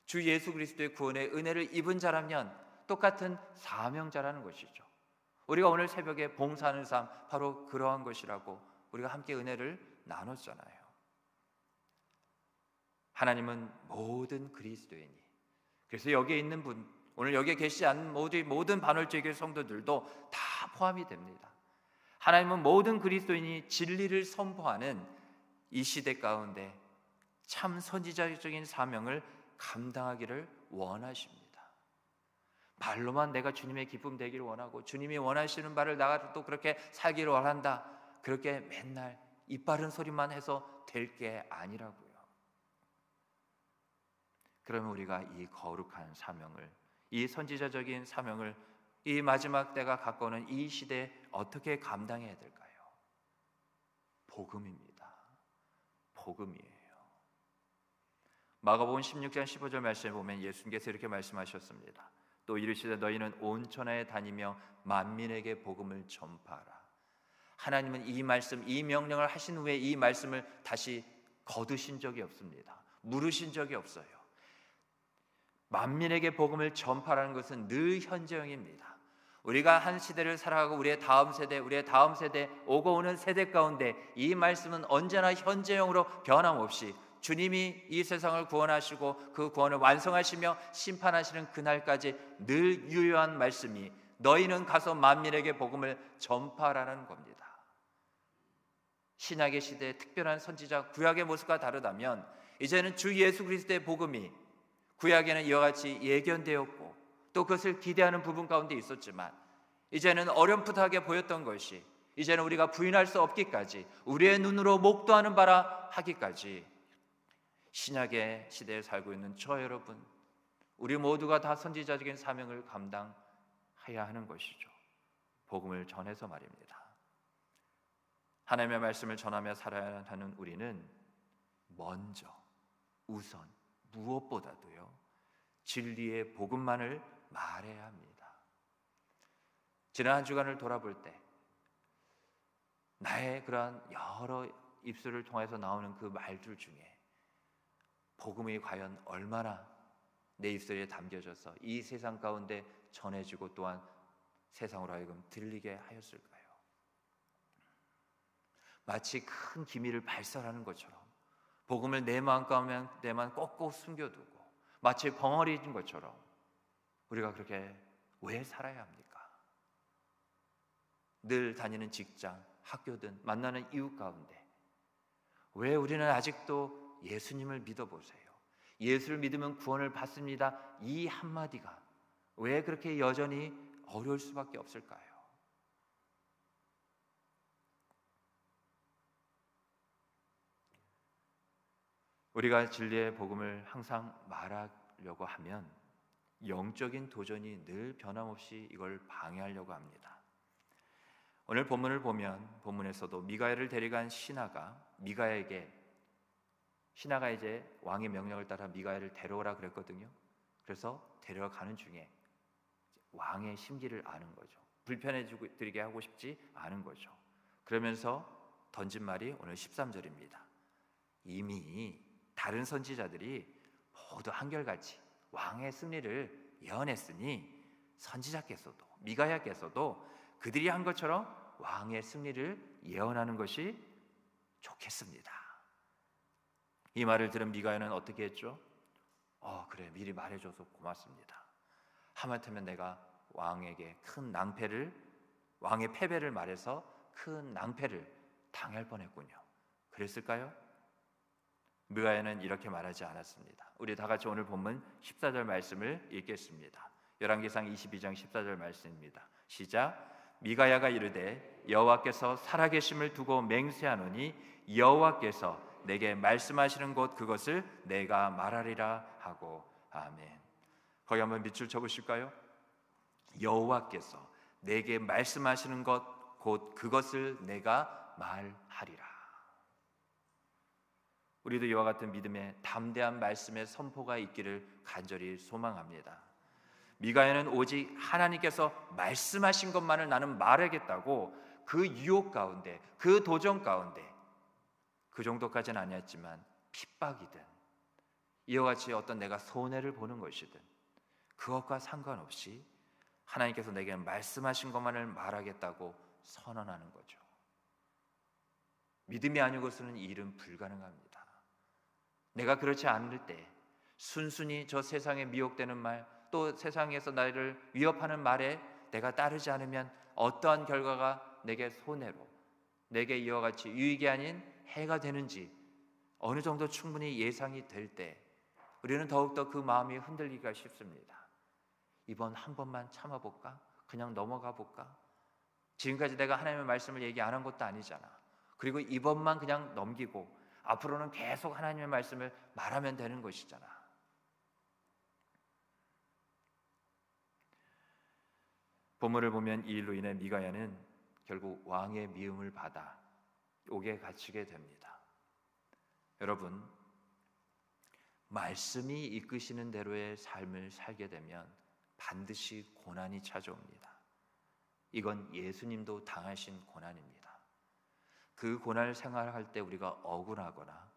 주 예수 그리스도의 구원의 은혜를 입은 자라면 똑같은 사명자라는 것이죠. 우리가 오늘 새벽에 봉사하는 삶, 바로 그러한 것이라고 우리가 함께 은혜를 나눴잖아요. 하나님은 모든 그리스도인이, 그래서 여기에 있는 분, 오늘 여기에 계시지 않는 모든 반월주의 성도들도 다 포함이 됩니다. 하나님은 모든 그리스도인이 진리를 선포하는 이 시대 가운데 참 선지자적인 사명을 감당하기를 원하십니다. 말로만 내가 주님의 기쁨 되기를 원하고 주님이 원하시는 바를 나도 그렇게 살기를 원한다, 그렇게 맨날 입 바른 소리만 해서 될 게 아니라고요. 그러면 우리가 이 거룩한 사명을, 이 선지자적인 사명을 이 마지막 때가 가까우는 이 시대에 어떻게 감당해야 될까요? 복음입니다. 복음이에요. 마가복음 16장 15절 말씀에 보면 예수님께서 이렇게 말씀하셨습니다. 또 이르시되 너희는 온 천하에 다니며 만민에게 복음을 전파하라. 하나님은 이 말씀, 이 명령을 하신 후에 이 말씀을 다시 거두신 적이 없습니다. 물으신 적이 없어요. 만민에게 복음을 전파하라는 것은 늘 현재형입니다. 우리가 한 시대를 살아가고 우리의 다음 세대, 오고 오는 세대 가운데 이 말씀은 언제나 현재형으로 변함없이 주님이 이 세상을 구원하시고 그 구원을 완성하시며 심판하시는 그날까지 늘 유효한 말씀이 너희는 가서 만민에게 복음을 전파하라는 겁니다. 신약의 시대의 특별한 선지자 구약의 모습과 다르다면 이제는 주 예수 그리스도의 복음이 구약에는 이와 같이 예견되었고 또 그것을 기대하는 부분 가운데 있었지만 이제는 어렴풋하게 보였던 것이 이제는 우리가 부인할 수 없기까지 우리의 눈으로 목도하는 바라 하기까지 신약의 시대에 살고 있는 저 여러분, 우리 모두가 다 선지자적인 사명을 감당해야 하는 것이죠. 복음을 전해서 말입니다. 하나님의 말씀을 전하며 살아야 하는 우리는 먼저 우선 무엇보다도요, 진리의 복음만을 말해야 합니다. 지난 한 주간을 돌아볼 때 나의 그러한 여러 입술을 통해서 나오는 그 말들 중에 복음이 과연 얼마나 내 입술에 담겨져서 이 세상 가운데 전해지고 또한 세상으로 하여금 들리게 하였을까요? 마치 큰 기미를 발설하는 것처럼 복음을 내 마음 가운데만 꼭꼭 숨겨두고 마치 벙어리인 것처럼 우리가 그렇게 왜 살아야 합니까? 늘 다니는 직장, 학교든 만나는 이웃 가운데 왜 우리는 아직도 예수님을 믿어보세요, 예수를 믿으면 구원을 받습니다, 이 한마디가 왜 그렇게 여전히 어려울 수밖에 없을까요? 우리가 진리의 복음을 항상 말하려고 하면 영적인 도전이 늘 변함없이 이걸 방해하려고 합니다. 오늘 본문을 보면 본문에서도 미가야를 데려간 신하가 신하가 이제 왕의 명령을 따라 미가야를 데려오라 그랬거든요. 그래서 데려가는 중에 왕의 심기를 아는 거죠. 불편해 드리게 하고 싶지 않은 거죠. 그러면서 던진 말이 오늘 13절입니다. 이미 다른 선지자들이 모두 한결같이 왕의 승리를 예언했으니 선지자께서도 미가야께서도 그들이 한 것처럼 왕의 승리를 예언하는 것이 좋겠습니다. 이 말을 들은 미가야는 어떻게 했죠? 그래, 미리 말해줘서 고맙습니다. 하마터면 내가 왕에게 왕의 패배를 말해서 큰 낭패를 당할 뻔했군요. 그랬을까요? 미가야는 이렇게 말하지 않았습니다. 우리 다 같이 오늘 본문 14절 말씀을 읽겠습니다. 열왕기상 22장 14절 말씀입니다. 시작. 미가야가 이르되 여호와께서 살아계심을 두고 맹세하노니 여호와께서 내게 말씀하시는 곳 그것을 내가 말하리라 하고. 아멘. 거기 한번 밑줄 쳐보실까요? 여호와께서 내게 말씀하시는 것 곧 그것을 내가 말하리라. 우리도 이와 같은 믿음의 담대한 말씀의 선포가 있기를 간절히 소망합니다. 미가야는 오직 하나님께서 말씀하신 것만을 나는 말하겠다고 그 유혹 가운데, 그 도전 가운데, 그 정도까지는 아니었지만 핍박이든 이와 같이 어떤 내가 손해를 보는 것이든 그것과 상관없이 하나님께서 내게 말씀하신 것만을 말하겠다고 선언하는 거죠. 믿음이 아니고서는 이 일은 불가능합니다. 내가 그렇지 않을 때 순순히 저 세상에 미혹되는 말, 또 세상에서 나를 위협하는 말에 내가 따르지 않으면 어떠한 결과가 내게 손해로, 내게 이와 같이 유익이 아닌 해가 되는지 어느 정도 충분히 예상이 될 때 우리는 더욱더 그 마음이 흔들리기가 쉽습니다. 이번 한 번만 참아볼까? 그냥 넘어가 볼까? 지금까지 내가 하나님의 말씀을 얘기 안 한 것도 아니잖아. 그리고 이번만 그냥 넘기고 앞으로는 계속 하나님의 말씀을 말하면 되는 것이잖아. 본문을 보면 이 일로 인해 미가야는 결국 왕의 미움을 받아 옥에 갇히게 됩니다. 여러분, 말씀이 이끄시는 대로의 삶을 살게 되면 반드시 고난이 찾아옵니다. 이건 예수님도 당하신 고난입니다. 그 고난을 생활할 때 우리가 억울하거나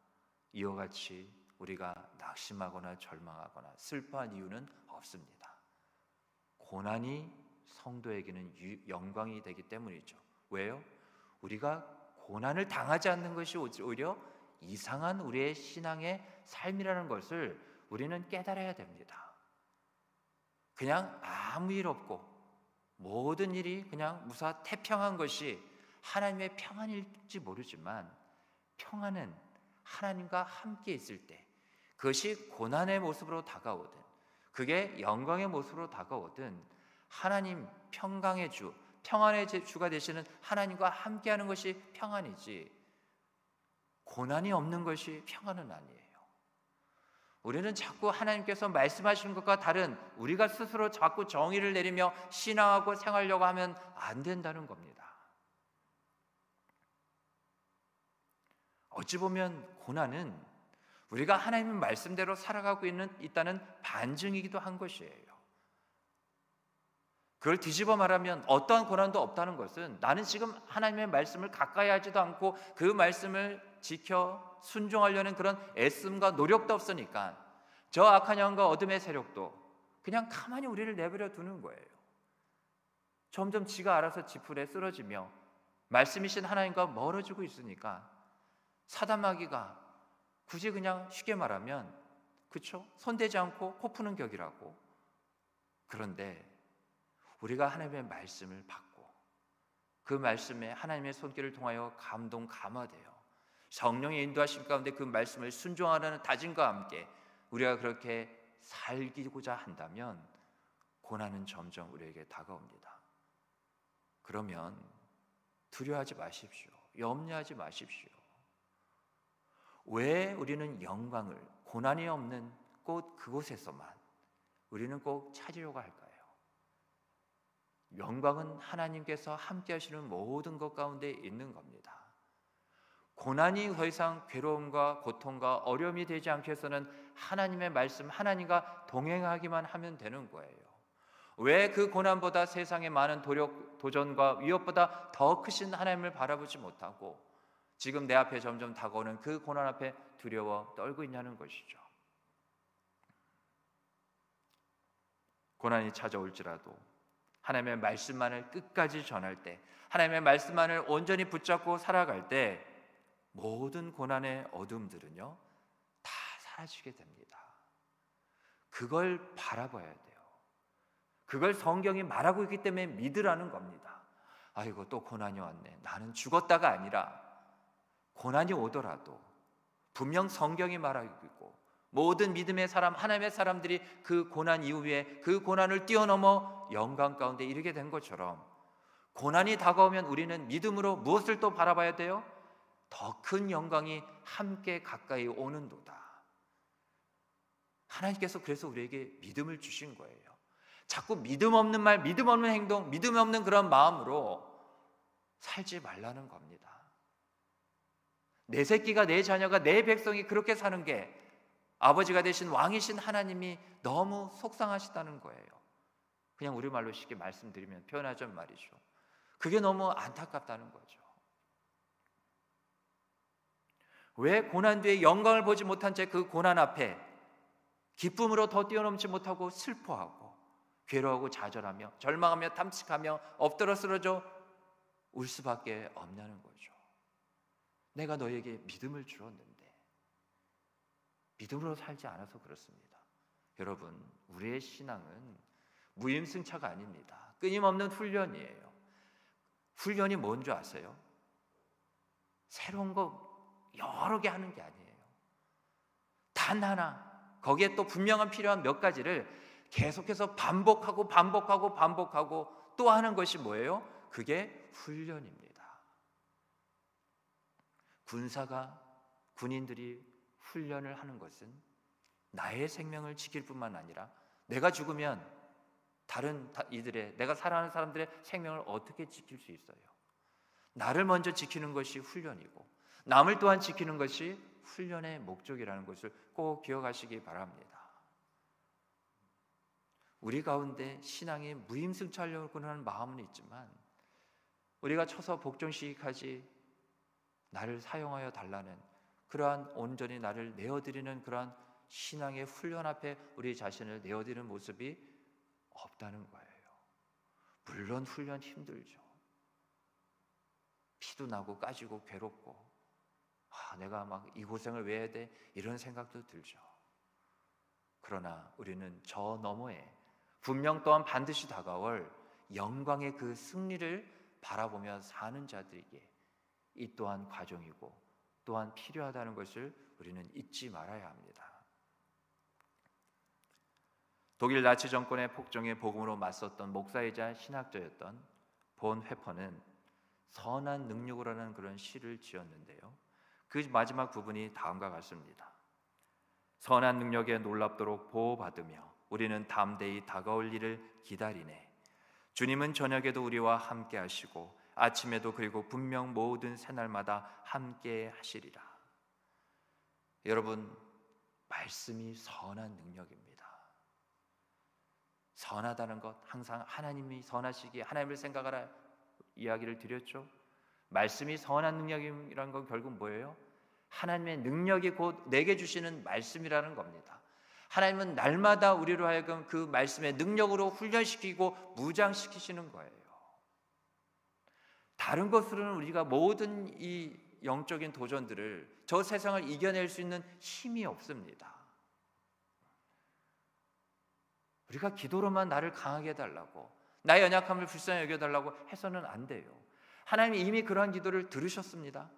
이와 같이 우리가 낙심하거나 절망하거나 슬퍼한 이유는 없습니다. 고난이 성도에게는 영광이 되기 때문이죠. 왜요? 우리가 고난을 당하지 않는 것이 오히려 이상한 우리의 신앙의 삶이라는 것을 우리는 깨달아야 됩니다. 그냥 아무 일 없고 모든 일이 그냥 무사 태평한 것이 하나님의 평안일지 모르지만 평안은 하나님과 함께 있을 때, 그것이 고난의 모습으로 다가오든 그게 영광의 모습으로 다가오든 하나님 평강의 주, 평안의 주가 되시는 하나님과 함께하는 것이 평안이지 고난이 없는 것이 평안은 아니에요. 우리는 자꾸 하나님께서 말씀하시는 것과 다른 우리가 스스로 자꾸 정의를 내리며 신앙하고 생활하려고 하면 안 된다는 겁니다. 어찌 보면 고난은 우리가 하나님의 말씀대로 살아가고 있다는 반증이기도 한 것이에요. 그걸 뒤집어 말하면 어떠한 고난도 없다는 것은 나는 지금 하나님의 말씀을 가까이 하지도 않고 그 말씀을 지켜 순종하려는 그런 애씀과 노력도 없으니까 저 악한 영과 어둠의 세력도 그냥 가만히 우리를 내버려 두는 거예요. 점점 지가 알아서 지풀에 쓰러지며 말씀이신 하나님과 멀어지고 있으니까 사단마귀가 굳이 그냥 쉽게 말하면 그렇죠? 손대지 않고 코 푸는 격이라고. 그런데 우리가 하나님의 말씀을 받고 그 말씀에 하나님의 손길을 통하여 감화되어 성령의 인도하심 가운데 그 말씀을 순종하라는 다짐과 함께 우리가 그렇게 살기고자 한다면 고난은 점점 우리에게 다가옵니다. 그러면 두려워하지 마십시오. 염려하지 마십시오. 왜 우리는 영광을 고난이 없는 곳 그곳에서만 우리는 꼭 찾으려고 할까요? 영광은 하나님께서 함께 하시는 모든 것 가운데 있는 겁니다. 고난이 더 이상 괴로움과 고통과 어려움이 되지 않게 해서는 하나님의 말씀, 하나님과 동행하기만 하면 되는 거예요. 왜 그 고난보다 세상의 많은 도전과 위협보다 더 크신 하나님을 바라보지 못하고 지금 내 앞에 점점 다가오는 그 고난 앞에 두려워 떨고 있냐는 것이죠. 고난이 찾아올지라도 하나님의 말씀만을 끝까지 전할 때, 하나님의 말씀만을 온전히 붙잡고 살아갈 때 모든 고난의 어둠들은요 다 사라지게 됩니다. 그걸 바라봐야 돼요. 그걸 성경이 말하고 있기 때문에 믿으라는 겁니다. 아이고 또 고난이 왔네. 나는 죽었다가 아니라 고난이 오더라도 분명 성경이 말하고 있고 모든 믿음의 사람, 하나님의 사람들이 그 고난 이후에 그 고난을 뛰어넘어 영광 가운데 이르게 된 것처럼 고난이 다가오면 우리는 믿음으로 무엇을 또 바라봐야 돼요? 더 큰 영광이 함께 가까이 오는도다. 하나님께서 그래서 우리에게 믿음을 주신 거예요. 자꾸 믿음 없는 말, 믿음 없는 행동, 믿음 없는 그런 마음으로 살지 말라는 겁니다. 내 새끼가, 내 자녀가, 내 백성이 그렇게 사는 게 아버지가 되신 왕이신 하나님이 너무 속상하시다는 거예요. 그냥 우리말로 쉽게 말씀드리면 표현하자면 말이죠. 그게 너무 안타깝다는 거죠. 왜 고난 뒤에 영광을 보지 못한 채 그 고난 앞에 기쁨으로 더 뛰어넘지 못하고 슬퍼하고 괴로워하고 좌절하며 절망하며 탐식하며 엎드려 쓰러져 울 수밖에 없냐는 거죠. 내가 너에게 믿음을 주었는데 믿음으로 살지 않아서 그렇습니다. 여러분, 우리의 신앙은 무임승차가 아닙니다. 끊임없는 훈련이에요. 훈련이 뭔지 아세요? 새로운 거 여러 개 하는 게 아니에요. 단 하나, 거기에 또 분명한 필요한 몇 가지를 계속해서 반복하고 또 하는 것이 뭐예요? 그게 훈련입니다. 군인들이 훈련을 하는 것은 나의 생명을 지킬 뿐만 아니라 내가 죽으면 다른 이들의, 내가 사랑하는 사람들의 생명을 어떻게 지킬 수 있어요? 나를 먼저 지키는 것이 훈련이고 남을 또한 지키는 것이 훈련의 목적이라는 것을 꼭 기억하시기 바랍니다. 우리 가운데 신앙에 무임승차하려고 하는 마음은 있지만 우리가 쳐서 복종시키까지 나를 사용하여 달라는 그러한 온전히 나를 내어드리는 그러한 신앙의 훈련 앞에 우리 자신을 내어드리는 모습이 없다는 거예요. 물론 훈련 힘들죠. 피도 나고 까지고 괴롭고 내가 막 이 고생을 왜 해야 돼? 이런 생각도 들죠. 그러나 우리는 저 너머에 분명 또한 반드시 다가올 영광의 그 승리를 바라보며 사는 자들에게 이 또한 과정이고 또한 필요하다는 것을 우리는 잊지 말아야 합니다. 독일 나치 정권의 폭정에 복음으로 맞섰던 목사이자 신학자였던 본 회퍼는 선한 능력으로라는 그런 시를 지었는데요. 그 마지막 부분이 다음과 같습니다. 선한 능력에 놀랍도록 보호받으며 우리는 담대히 다가올 일을 기다리네. 주님은 저녁에도 우리와 함께 하시고 아침에도 그리고 분명 모든 새날마다 함께 하시리라. 여러분, 말씀이 선한 능력입니다. 선하다는 것, 항상 하나님이 선하시기에 하나님을 생각하라 이야기를 드렸죠. 말씀이 선한 능력이라는 건 결국 뭐예요? 하나님의 능력이 곧 내게 주시는 말씀이라는 겁니다. 하나님은 날마다 우리로 하여금 그 말씀의 능력으로 훈련시키고 무장시키시는 거예요. 다른 것으로는 우리가 모든 이 영적인 도전들을, 저 세상을 이겨낼 수 있는 힘이 없습니다. 우리가 기도로만 나를 강하게 해달라고, 나의 연약함을 불쌍히 여겨달라고 해서는 안 돼요. 하나님이 이미 그러한 기도를 들으셨습니다.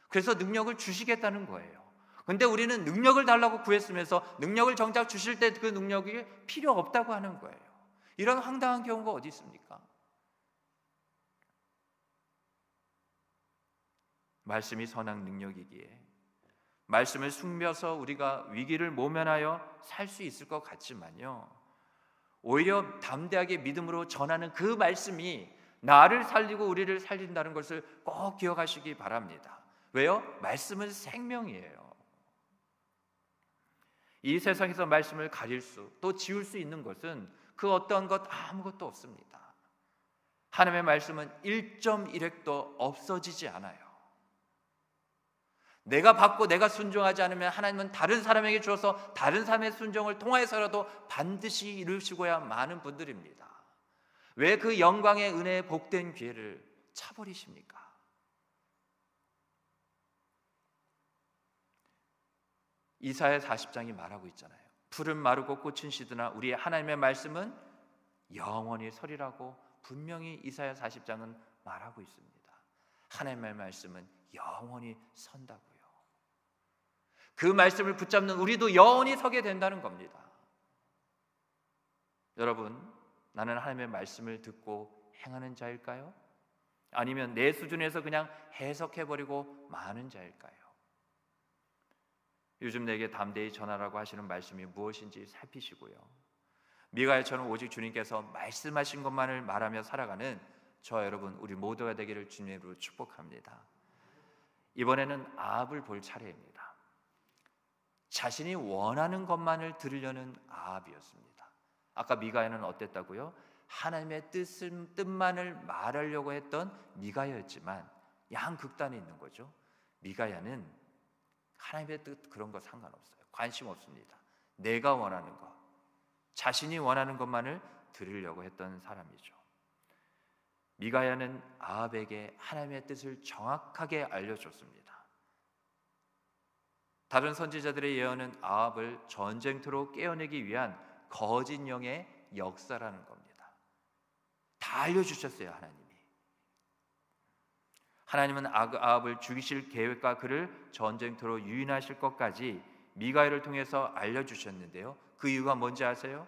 그래서 능력을 주시겠다는 거예요. 근데 우리는 능력을 달라고 구했으면서 능력을 정작 주실 때 그 능력이 필요 없다고 하는 거예요. 이런 황당한 경우가 어디 있습니까? 말씀이 선한 능력이기에 말씀을 숨겨서 우리가 위기를 모면하여 살 수 있을 것 같지만요, 오히려 담대하게 믿음으로 전하는 그 말씀이 나를 살리고 우리를 살린다는 것을 꼭 기억하시기 바랍니다. 왜요? 말씀은 생명이에요. 이 세상에서 말씀을 가릴 수, 또 지울 수 있는 것은 그 어떠한 것 아무것도 없습니다. 하나님의 말씀은 1.1획도 없어지지 않아요. 내가 받고 내가 순종하지 않으면 하나님은 다른 사람에게 주어서 다른 사람의 순종을 통해서라도 반드시 이루시고야 마는 분들입니다. 왜 그 영광의 은혜의 복된 기회를 차버리십니까? 이사야 40장이 말하고 있잖아요. 풀은 마르고 꽃은 시드나 우리의 하나님의 말씀은 영원히 서리라고 분명히 이사야 40장은 말하고 있습니다. 하나님의 말씀은 영원히 선다고요. 그 말씀을 붙잡는 우리도 영원히 서게 된다는 겁니다. 여러분, 나는 하나님의 말씀을 듣고 행하는 자일까요? 아니면 내 수준에서 그냥 해석해버리고 마는 자일까요? 요즘 내게 담대히 전하라고 하시는 말씀이 무엇인지 살피시고요, 미가야처럼 오직 주님께서 말씀하신 것만을 말하며 살아가는 저와 여러분, 우리 모두가 되기를 주님으로 축복합니다. 이번에는 아합을 볼 차례입니다. 자신이 원하는 것만을 들으려는 아합이었습니다. 아까 미가야는 어땠다고요? 하나님의 뜻만을 말하려고 했던 미가야였지만 양극단에 있는 거죠. 미가야는 하나님의 뜻 그런 거 상관없어요. 관심 없습니다. 내가 원하는 것, 자신이 원하는 것만을 들으려고 했던 사람이죠. 미가야는 아합에게 하나님의 뜻을 정확하게 알려줬습니다. 다른 선지자들의 예언은 아합을 전쟁터로 깨어내기 위한 거짓 영의 역사라는 겁니다. 다 알려주셨어요. 하나님은 아합을 죽이실 계획과 그를 전쟁터로 유인하실 것까지 미가야를 통해서 알려주셨는데요, 그 이유가 뭔지 아세요?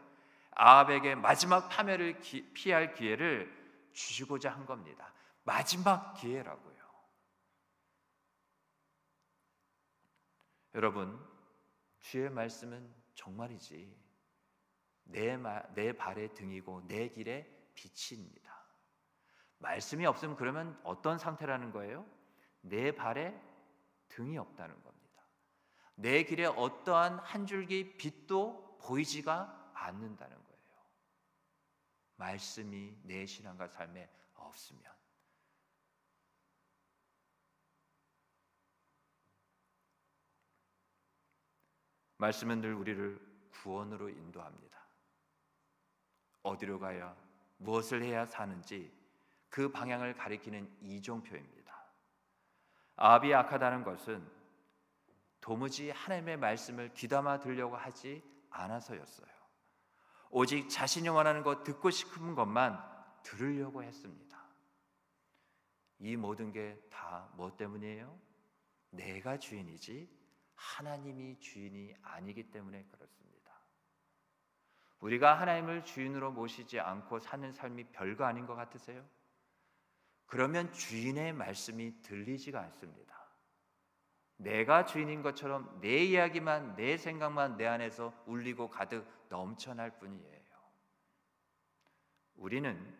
아합에게 마지막 파멸을 피할 기회를 주시고자 한 겁니다. 마지막 기회라고요. 여러분, 주의 말씀은 정말이지 내 발의 등이고 내 길의 빛입니다. 말씀이 없으면 그러면 어떤 상태라는 거예요? 내 발에 등이 없다는 겁니다. 내 길에 어떠한 한 줄기 빛도 보이지가 않는다는 거예요. 말씀이 내 신앙과 삶에 없으면. 말씀은 늘 우리를 구원으로 인도합니다. 어디로 가야, 무엇을 해야 사는지 그 방향을 가리키는 이종표입니다. 아합이 악하다는 것은 도무지 하나님의 말씀을 귀담아 들으려고 하지 않아서였어요. 오직 자신이 원하는 것, 듣고 싶은 것만 들으려고 했습니다. 이 모든 게 다 뭐 때문이에요? 내가 주인이지 하나님이 주인이 아니기 때문에 그렇습니다. 우리가 하나님을 주인으로 모시지 않고 사는 삶이 별거 아닌 것 같으세요? 그러면 주인의 말씀이 들리지가 않습니다. 내가 주인인 것처럼 내 이야기만, 내 생각만 내 안에서 울리고 가득 넘쳐날 뿐이에요. 우리는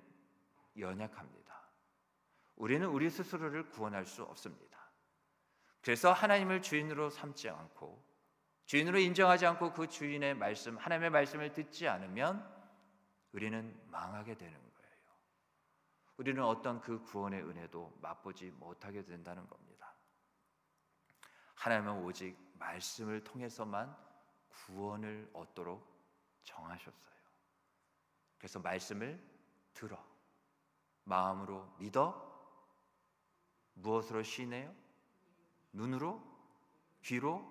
연약합니다. 우리는 우리 스스로를 구원할 수 없습니다. 그래서 하나님을 주인으로 삼지 않고, 주인으로 인정하지 않고 그 주인의 말씀, 하나님의 말씀을 듣지 않으면 우리는 망하게 되는 거예요. 우리는 어떤 그 구원의 은혜도 맛보지 못하게 된다는 겁니다. 하나님은 오직 말씀을 통해서만 구원을 얻도록 정하셨어요. 그래서 말씀을 들어, 마음으로 믿어, 무엇으로 시인해요? 눈으로? 귀로?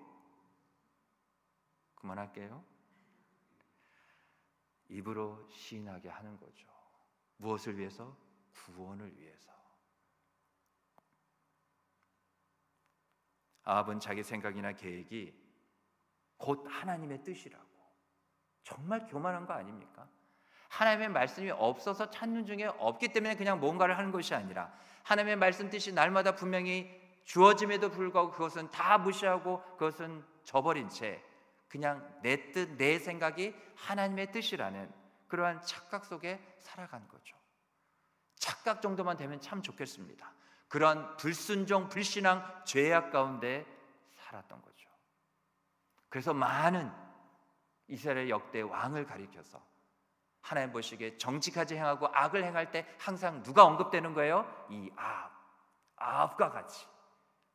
그만할게요. 입으로 시인하게 하는 거죠. 무엇을 위해서? 구원을 위해서. 아합은 자기 생각이나 계획이 곧 하나님의 뜻이라고. 정말 교만한 거 아닙니까? 하나님의 말씀이 없어서 찾는 중에 없기 때문에 그냥 뭔가를 하는 것이 아니라 하나님의 말씀 뜻이 날마다 분명히 주어짐에도 불구하고 그것은 다 무시하고 그것은 저버린 채 그냥 내 뜻, 내 생각이 하나님의 뜻이라는 그러한 착각 속에 살아간 거죠. 착각 정도만 되면 참 좋겠습니다. 그러한 불순종, 불신앙, 죄악 가운데 살았던 거죠. 그래서 많은 이스라엘 역대 왕을 가리켜서 하나님 보시기에 정직하지 행하고 악을 행할 때 항상 누가 언급되는 거예요? 이 아합과 같이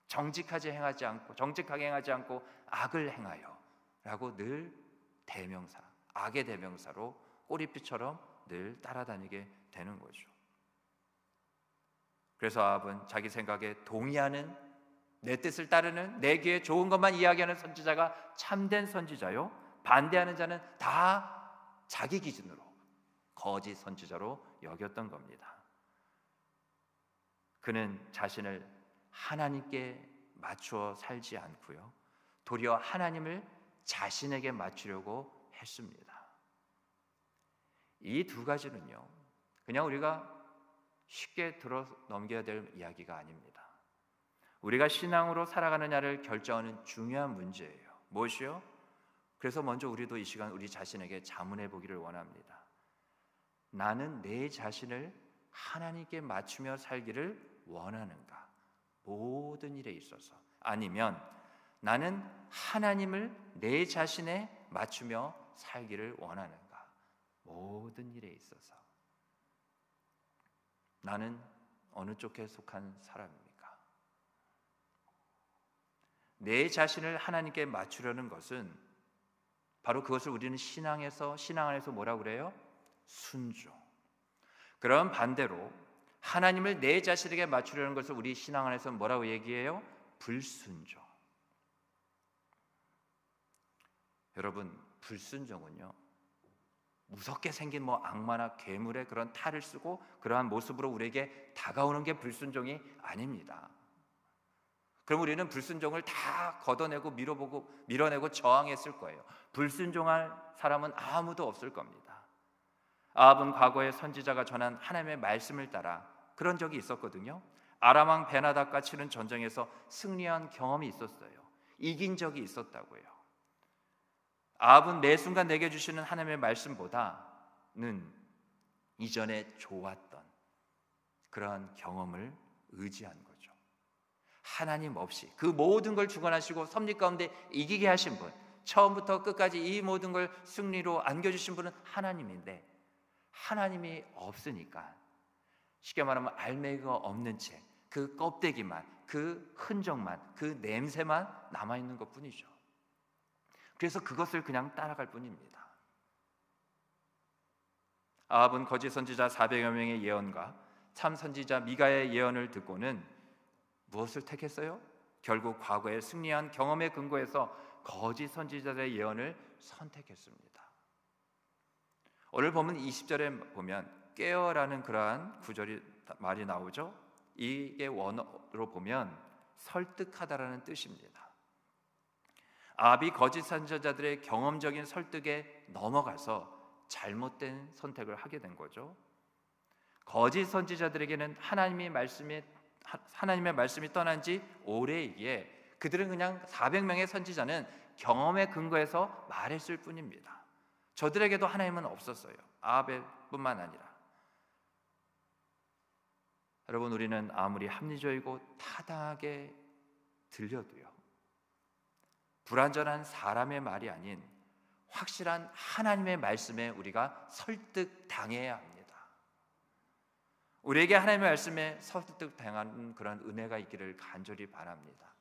정직하게 행하지 않고 악을 행하여 라고 늘 대명사, 악의 대명사로 꼬리표처럼 늘 따라다니게 되는 거죠. 그래서 아합은 자기 생각에 동의하는, 내 뜻을 따르는, 내 귀에 좋은 것만 이야기하는 선지자가 참된 선지자요, 반대하는 자는 다 자기 기준으로 거짓 선지자로 여겼던 겁니다. 그는 자신을 하나님께 맞추어 살지 않고요, 도리어 하나님을 자신에게 맞추려고 했습니다. 이 두 가지는요, 그냥 우리가 쉽게 들어 넘겨야 될 이야기가 아닙니다. 우리가 신앙으로 살아가느냐를 결정하는 중요한 문제예요. 무엇이요? 그래서 먼저 우리도 이 시간 우리 자신에게 자문해 보기를 원합니다. 나는 내 자신을 하나님께 맞추며 살기를 원하는가? 모든 일에 있어서. 아니면 나는 하나님을 내 자신에 맞추며 살기를 원하는가? 모든 일에 있어서. 나는 어느 쪽에 속한 사람입니까? 내 자신을 하나님께 맞추려는 것은 바로 그것을 우리는 신앙 안에서 뭐라고 그래요? 순종. 그럼 반대로 하나님을 내 자신에게 맞추려는 것을 우리 신앙 안에서 뭐라고 얘기해요? 불순종. 여러분, 불순종은요, 무섭게 생긴 악마나 괴물의 그런 탈을 쓰고 그러한 모습으로 우리에게 다가오는 게 불순종이 아닙니다. 그럼 우리는 불순종을 다 걷어내고 밀어내고 저항했을 거예요. 불순종할 사람은 아무도 없을 겁니다. 아합은 과거에 선지자가 전한 하나님의 말씀을 따라 그런 적이 있었거든요. 아람 왕 베나닥과 치른 전쟁에서 승리한 경험이 있었어요. 이긴 적이 있었다고요. 아합은 매 순간 내게 주시는 하나님의 말씀보다는 이전에 좋았던 그러한 경험을 의지한 거죠. 하나님 없이 그 모든 걸 주관하시고 섭리 가운데 이기게 하신 분, 처음부터 끝까지 이 모든 걸 승리로 안겨주신 분은 하나님인데, 하나님이 없으니까 쉽게 말하면 알맹이가 없는 채 그 껍데기만, 그 흔적만, 그 냄새만 남아있는 것뿐이죠. 그래서 그것을 그냥 따라갈 뿐입니다. 아합은 거짓 선지자 400여 명의 예언과 참 선지자 미가의 예언을 듣고는 무엇을 택했어요? 결국 과거에 승리한 경험에 근거해서 거짓 선지자들의 예언을 선택했습니다. 오늘 보면 20절에 보면 깨어라는 그러한 구절이 말이 나오죠. 이게 원어로 보면 설득하다라는 뜻입니다. 아합이 거짓 선지자들의 경험적인 설득에 넘어가서 잘못된 선택을 하게 된 거죠. 거짓 선지자들에게는 하나님의 말씀이 떠난 지 오래이기에 그들은 그냥 400명의 선지자는 경험에 근거해서 말했을 뿐입니다. 저들에게도 하나님은 없었어요. 아합뿐만 아니라. 여러분, 우리는 아무리 합리적이고 타당하게 들려도요, 불완전한 사람의 말이 아닌 확실한 하나님의 말씀에 우리가 설득당해야 합니다. 우리에게 하나님의 말씀에 설득당하는 그런 은혜가 있기를 간절히 바랍니다.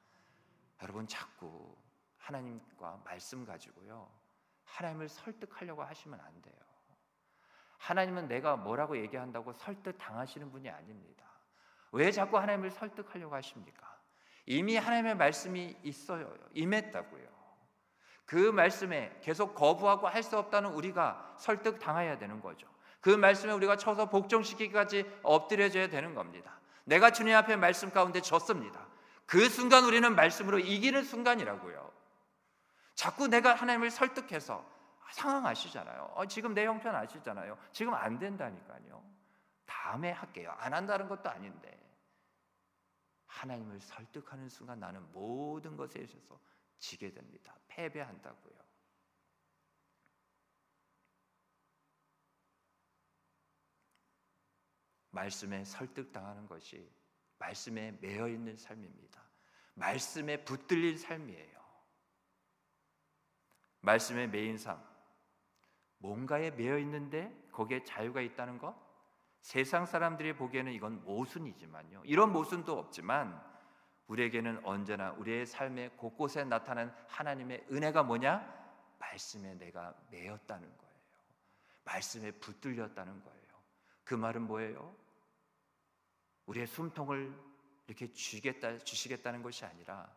여러분, 자꾸 하나님과 말씀 가지고요, 하나님을 설득하려고 하시면 안 돼요. 하나님은 내가 뭐라고 얘기한다고 설득당하시는 분이 아닙니다. 왜 자꾸 하나님을 설득하려고 하십니까? 이미 하나님의 말씀이 있어요. 임했다고요. 그 말씀에 계속 거부하고 할 수 없다는 우리가 설득당해야 되는 거죠. 그 말씀에 우리가 쳐서 복종시키기까지 엎드려져야 되는 겁니다. 내가 주님 앞에 말씀 가운데 졌습니다. 그 순간 우리는 말씀으로 이기는 순간이라고요. 자꾸 내가 하나님을 설득해서 상황 아시잖아요. 지금 내 형편 아시잖아요. 지금 안 된다니까요. 다음에 할게요. 안 한다는 것도 아닌데, 하나님을 설득하는 순간 나는 모든 것에 있어서 지게 됩니다. 패배한다고요. 말씀에 설득당하는 것이 말씀에 매여 있는 삶입니다. 말씀에 붙들린 삶이에요. 말씀에 매인 삶, 뭔가에 매여 있는데 거기에 자유가 있다는 것, 세상 사람들이 보기에는 이건 모순이지만요, 이런 모순도 없지만 우리에게는 언제나 우리의 삶의 곳곳에 나타나는 하나님의 은혜가 뭐냐? 말씀에 내가 매였다는 거예요. 말씀에 붙들렸다는 거예요. 그 말은 뭐예요? 우리의 숨통을 이렇게 주시겠다는 것이 아니라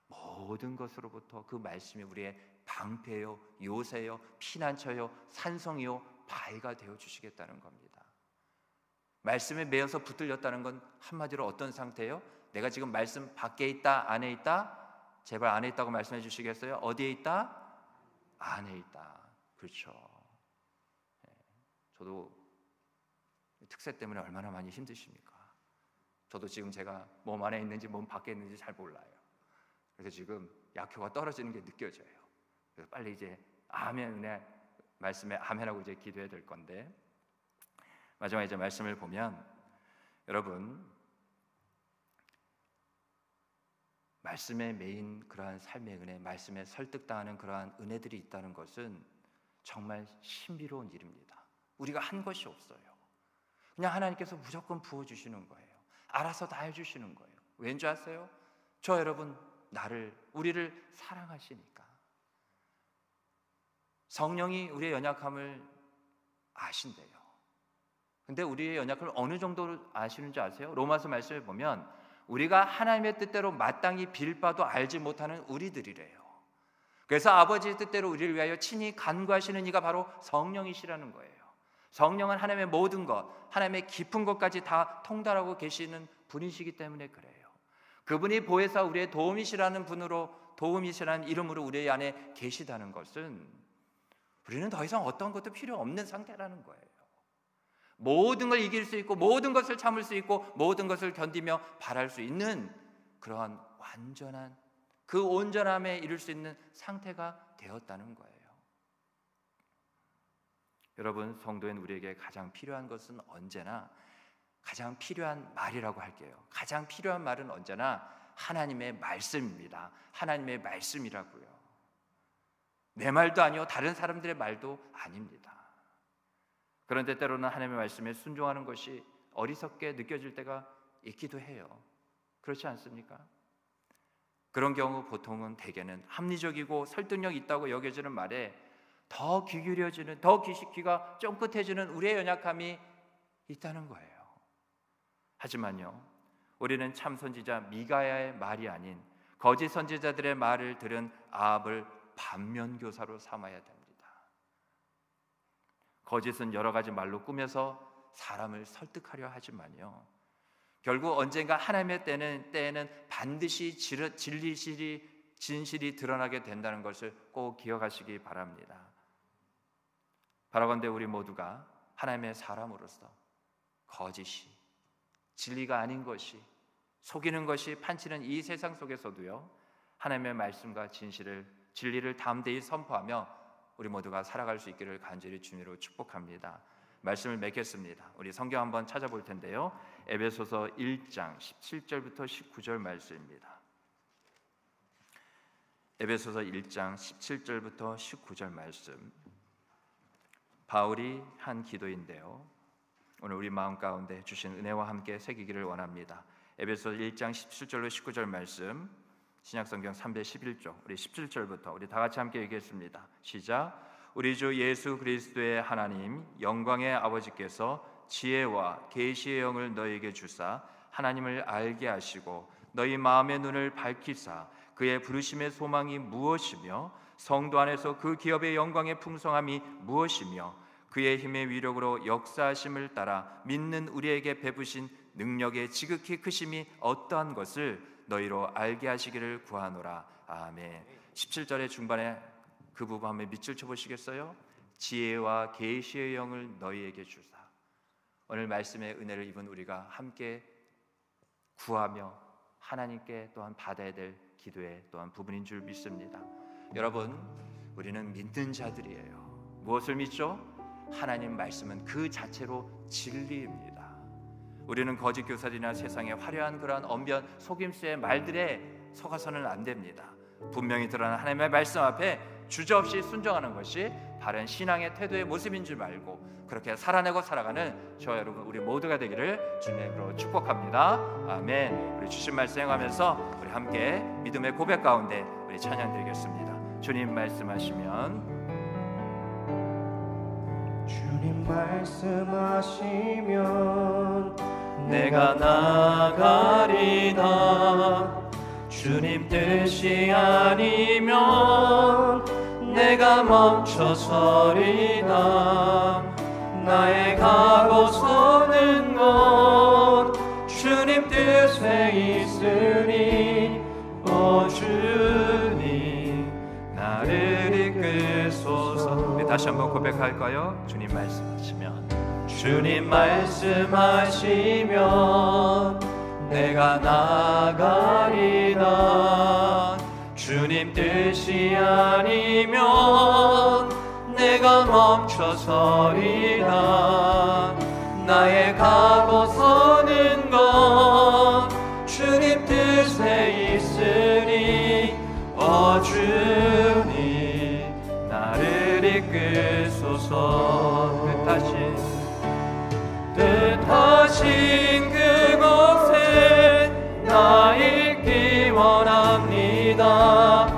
모든 것으로부터 그 말씀이 우리의 방패요, 요새요, 피난처요, 산성이요, 바위가 되어 주시겠다는 겁니다. 말씀에 매여서 붙들렸다는 건 한마디로 어떤 상태예요? 내가 지금 말씀 밖에 있다, 안에 있다? 제발 안에 있다고 말씀해 주시겠어요? 어디에 있다? 안에 있다. 그렇죠. 저도 특세 때문에 얼마나 많이 힘드십니까? 저도 지금 제가 몸 안에 있는지 몸 밖에 있는지 잘 몰라요. 그래서 지금 약효가 떨어지는 게 느껴져요. 그래서 빨리 이제 아멘, 은혜 말씀에 아멘하고 이제 기도해야 될 건데, 마지막에 이제 말씀을 보면 여러분, 말씀에 매인 그러한 삶의 은혜, 말씀에 설득당하는 그러한 은혜들이 있다는 것은 정말 신비로운 일입니다. 우리가 한 것이 없어요. 그냥 하나님께서 무조건 부어주시는 거예요. 알아서 다 해주시는 거예요. 왠지 아세요? 저 여러분, 우리를 사랑하시니까. 성령이 우리의 연약함을 아신대요. 근데 우리의 연약함을 어느 정도로 아시는지 아세요? 로마서 말씀에 보면 우리가 하나님의 뜻대로 마땅히 빌 바도 알지 못하는 우리들이래요. 그래서 아버지의 뜻대로 우리를 위하여 친히 간구하시는 이가 바로 성령이시라는 거예요. 성령은 하나님의 모든 것, 하나님의 깊은 것까지 다 통달하고 계시는 분이시기 때문에 그래요. 그분이 보혜사 우리의 도움이시라는 분으로, 도움이시라는 이름으로 우리 안에 계시다는 것은 우리는 더 이상 어떤 것도 필요 없는 상태라는 거예요. 모든 걸 이길 수 있고, 모든 것을 참을 수 있고, 모든 것을 견디며 바랄 수 있는 그러한 완전한, 그 온전함에 이룰 수 있는 상태가 되었다는 거예요. 여러분, 성도인 우리에게 가장 필요한 것은 언제나, 가장 필요한 말이라고 할게요. 가장 필요한 말은 언제나 하나님의 말씀입니다. 하나님의 말씀이라고요. 내 말도 아니요, 다른 사람들의 말도 아닙니다. 그런데 때로는 하나님의 말씀에 순종하는 것이 어리석게 느껴질 때가 있기도 해요. 그렇지 않습니까? 그런 경우 보통은 대개는 합리적이고 설득력 있다고 여겨지는 말에 더 귀 기울여지는, 더 귀가 쫑긋해지는 우리의 연약함이 있다는 거예요. 하지만요, 우리는 참 선지자 미가야의 말이 아닌 거짓 선지자들의 말을 들은 아합을 반면교사로 삼아야 됩니다. 거짓은 여러 가지 말로 꾸며서 사람을 설득하려 하지만요, 결국 언젠가 하나님의 때에는 반드시 진실이 드러나게 된다는 것을 꼭 기억하시기 바랍니다. 바라건대 우리 모두가 하나님의 사람으로서 거짓이, 진리가 아닌 것이, 속이는 것이 판치는 이 세상 속에서도요, 하나님의 말씀과 진리를 담대히 선포하며 우리 모두가 살아갈 수 있기를 간절히 주님으로 축복합니다. 말씀을 맺겠습니다. 우리 성경 한번 찾아볼 텐데요, 에베소서 1장 17절부터 19절 말씀입니다. 에베소서 1장 17절부터 19절 말씀, 바울이 한 기도인데요, 오늘 우리 마음 가운데 주신 은혜와 함께 새기기를 원합니다. 에베소서 1장 17절로 19절 말씀, 신약성경 311조, 우리 17절부터 우리 다 같이 함께 읽겠습니다. 시작. 우리 주 예수 그리스도의 하나님 영광의 아버지께서 지혜와 계시의 영을 너희에게 주사 하나님을 알게 하시고 너희 마음의 눈을 밝히사 그의 부르심의 소망이 무엇이며 성도 안에서 그 기업의 영광의 풍성함이 무엇이며 그의 힘의 위력으로 역사하심을 따라 믿는 우리에게 베푸신 능력의 지극히 크심이 어떠한 것을 너희로 알게 하시기를 구하노라. 아멘. 17절의 중반에 그 부분 한번 밑줄 쳐보시겠어요? 지혜와 계시의 영을 너희에게 주사. 오늘 말씀의 은혜를 입은 우리가 함께 구하며 하나님께 또한 받아야 될 기도의 또한 부분인 줄 믿습니다. 여러분, 우리는 믿는 자들이에요. 무엇을 믿죠? 하나님 말씀은 그 자체로 진리입니다. 우리는 거짓 교사들이나 세상의 화려한 그러한 언변 속임수의 말들에 속아서는 안 됩니다. 분명히 드러난 하나님의 말씀 앞에 주저없이 순종하는 것이 바른 신앙의 태도의 모습인 줄 알고 그렇게 살아내고 살아가는 저와 여러분 우리 모두가 되기를 주님으로 축복합니다. 아멘. 우리 주신 말씀 행하면서 우리 함께 믿음의 고백 가운데 우리 찬양 드리겠습니다. 주님 말씀하시면 주님 말씀하시면 내가 나가리다. 주님 뜻이 아니면 내가 멈춰서리다. 나의 가고 서는 것 주님 뜻에 있으니 오 주님 나를 이끄소서. 우리 다시 한번 고백할까요? 주님 말씀하시면 주님 말씀하시면 내가 나가리다. 주님 뜻이 아니면 내가 멈춰서리다. 나의 가고 서는 것 주님 뜻에 있으니 오 주님 나를 이끄소서. 뜻하신 그곳에 나 있기 원합니다.